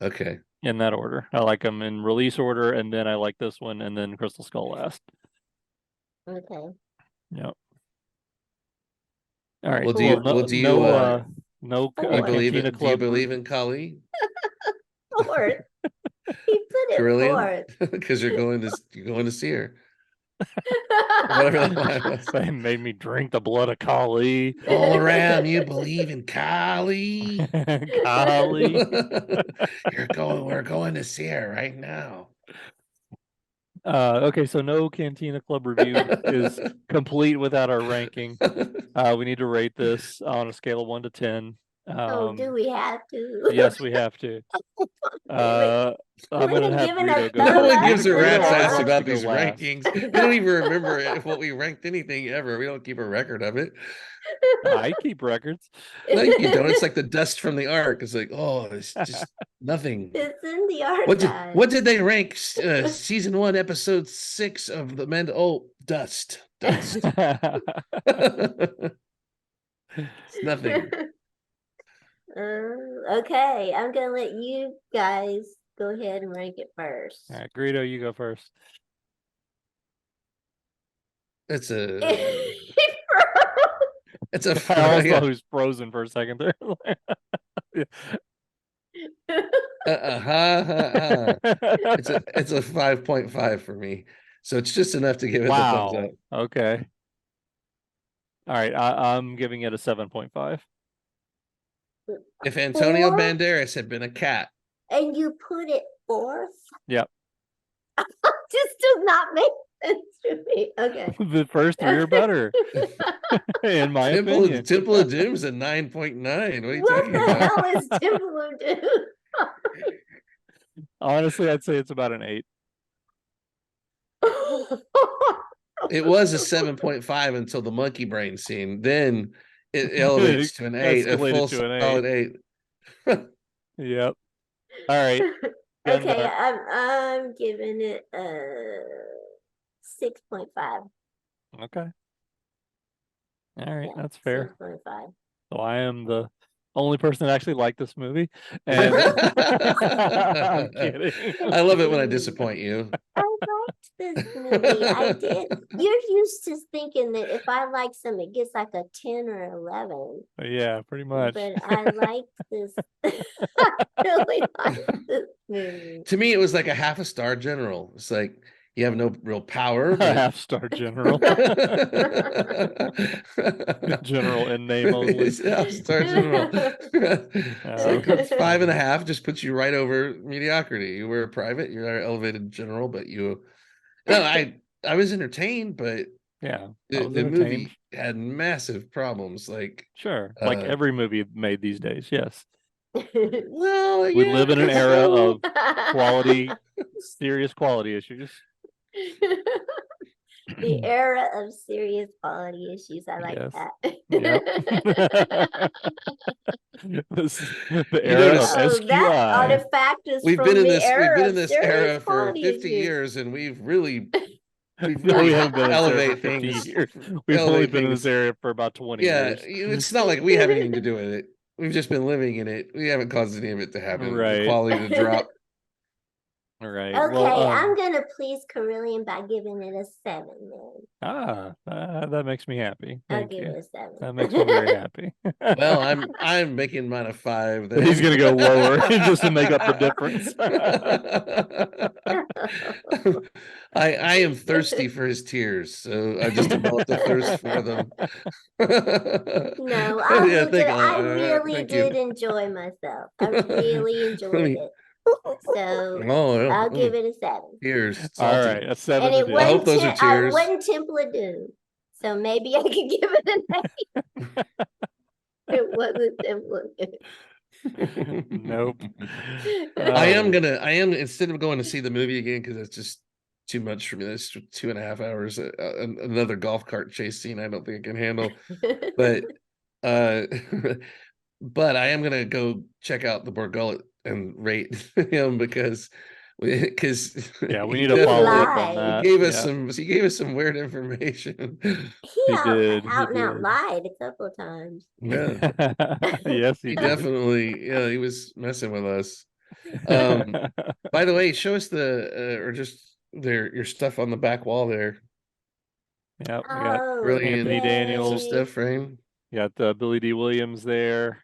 Okay. In that order. I like them in release order, and then I like this one, and then Crystal Skull last. Okay. Yep. All right. Well, do you Cantina do you Club. believe in Kali? Fourth. He put it Corellian? fourth. Because you're going to see her. Whatever that line was. They made me drink the blood of Kali. All around, you believe in Kali. Kali. We're going to see her right now. Okay, so no Cantina Club review is complete without our ranking. We need to rate this on a scale of 1 to 10. Oh, do we have to? Yes, we have to. I'm Wouldn't gonna have have given Greedo us go. No one thumbs gives a up. Greedo rat's always ass wants to about go these last. rankings. We don't even remember what we ranked anything ever. We don't keep a record of it. I keep records. No, you don't. It's like the dust from the ark. It's like, oh, it's just nothing. It's in the What archive. did they rank season 1, episode 6 of the men? Oh, dust. It's nothing. Okay, I'm gonna let you guys go ahead and rank it first. All right, Greedo, you go first. It's a I almost yeah. thought he was frozen for a second there. It's a 5.5 for me. So it's just enough to give it the thumbs Wow. up. Okay. All right, I'm giving it a 7.5. If Antonio Four? Banderas had been a cat, And you put it fourth? Yep. Just does not make sense to me. Okay. The first 3 are better, in my opinion. Temple of Doom's a 9.9. What are you What talking the about? hell is Temple of Doom? Honestly, I'd say it's about an 8. It was a 7.5 until the monkey brain scene. Then it elevates to an 8, a Escalated full to an solid 8. Yep. All right. Okay, Gundark. I'm giving it a 6.5. Okay. All right, Yeah, that's fair. 6.5. So I am the only person that actually liked this movie. And I'm kidding. I love it when I disappoint you. I liked this movie. I did. You're used to thinking that if I like something, it gets like a 10 or 11. Yeah, pretty much. But I liked this. I really liked this movie. To me, it was like a half a star general. It's like you have no real power, A but half-star general. General in name only. It's a half-star general. It's like it's 5.5, just puts you right over mediocrity. You were a private, you're an elevated general, but I was entertained, but Yeah, I the, was the entertained. movie had massive problems. Like, Sure, like every movie made these days. Yes, well, we yeah, live in an era of The serious quality issues. era of serious quality issues. I like Yes. that. This is the You era notice- of Oh, that SQI. artifact is we've from been in the this era of era serious for quality 50 issues. years, and we've really No, we haven't been in this era for elevate 50 things. years. We've only elevate been in things. this area for about 20 Yeah, years. it's not like we have anything to do with it. We've just been living in it. We haven't caused any of it to happen. The Right. quality to drop. All right. Okay, Well, I'm gonna please Corellian by giving it a 7 then. that makes me happy. I'll Thank give you. it a 7. That makes me very happy. Well, I'm making mine a 5. Then. He's gonna go lower just to make up the difference. I am thirsty for his tears, so I just developed a thirst for them. No, I Yeah, looked at it. I really thank did you. enjoy myself. I really enjoyed it. So Oh, I'll give it a 7. tears. All Salty. right, a 7 And it it is. I hope wasn't those are tears. wasn't Temple of Doom. So maybe I could give it an 8. It wasn't Temple of Doom. Nope. I am instead of going to see the movie again, because it's just too much for me. That's 2.5 hours. Another golf cart chase scene I don't think I can handle. But but I am gonna go check out the Borgullet and rate him because Yeah, we he need to follow up on lied. that. He gave us Yeah. he gave us some weird information. He did, out and out did. lied a couple of times. Yeah, Yes, he he did. definitely, he was messing with us. By the way, show us the or just your stuff on the back wall there. Yep, we got Oh, Really Anthony yay. Daniels. stuff, right? You got Billy D. Williams there.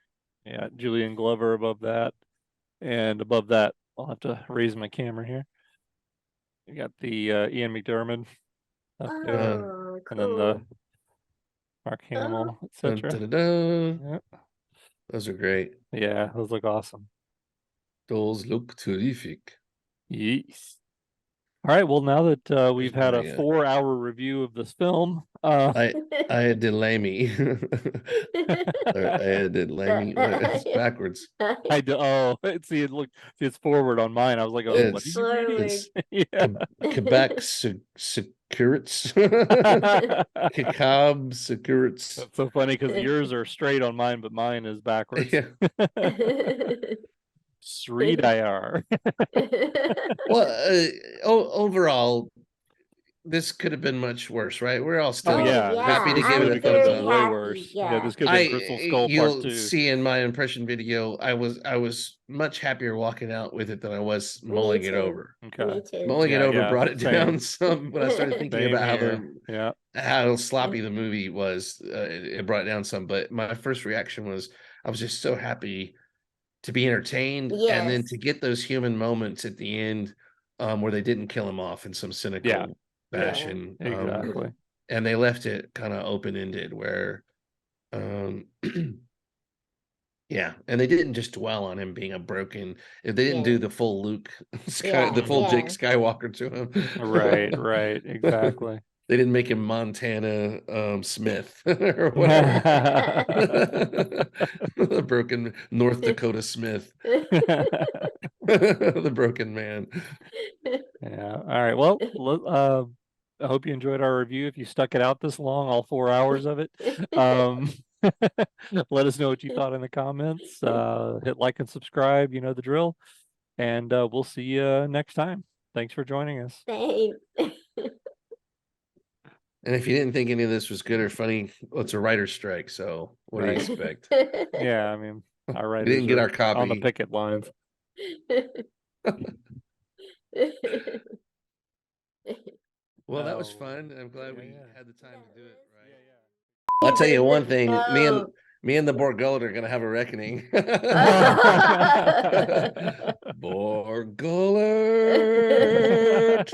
Yeah, Julian Glover above that. And above that, I'll have to raise my camera here. You got the Ian McDermott up there. Oh, And then the cool. Mark Hamill, Dun, etc. dun, dun, dun. Yep. Those are great. Yeah, those look awesome. Those look terrific. Yes. All right. Well, now that we've had a Maria. 4-hour review of this film, I had Delamy. I had Delamy. It's backwards. I do. Oh, see, it's forward on mine. I was like, oh, what are It's you reading? it's Yeah. Quebec Securits. Kikab Securits. That's so funny because yours are straight on mine, but mine is backwards. Yeah. Sri Dayar. Well, overall, this could have been much worse, right? We're all still Oh yeah, happy to this give it movie a could have thumbs been up. way happy, worse. Yeah, yeah. this could have been Crystal Skull Part You'll 2. see in my impression video, I was much happier walking out with it than I was mulling it too. over. Okay. Me too. Mulling it Yeah, over yeah, brought it same. down some when I started thinking Same about here. Yeah. how sloppy the movie was. It brought it down some, but my first reaction was I was just so happy to be entertained, and then Yes. to get those human moments at the end, where they didn't kill him off in some cynical Yeah. fashion. Exactly. And they left it kind of open-ended where yeah, and they didn't just dwell on him being a broken, they didn't do Yeah. the full Luke Yeah, the full Jake yeah. Skywalker to him. Right, exactly. They didn't make him Montana Smith or whatever. The broken North Dakota Smith. The broken man. Yeah. All right. Well, I hope you enjoyed our review. If you stuck it out this long, all 4 hours of it, let us know what you thought in the comments. Hit like and subscribe. You know the drill. And we'll see you next time. Thanks for joining us. Thanks. And if you didn't think any of this was good or funny, well, it's a writer's strike. So what do you Right. expect? Yeah, I mean, our We writers didn't get are our copy on the picket lines. Well, that was Oh, fun. I'm glad yeah, we yeah. had the time to do it. Right. Yeah, I'll tell you one thing. Oh. Me and the Borgullet are gonna have a reckoning. yeah. Borgullet.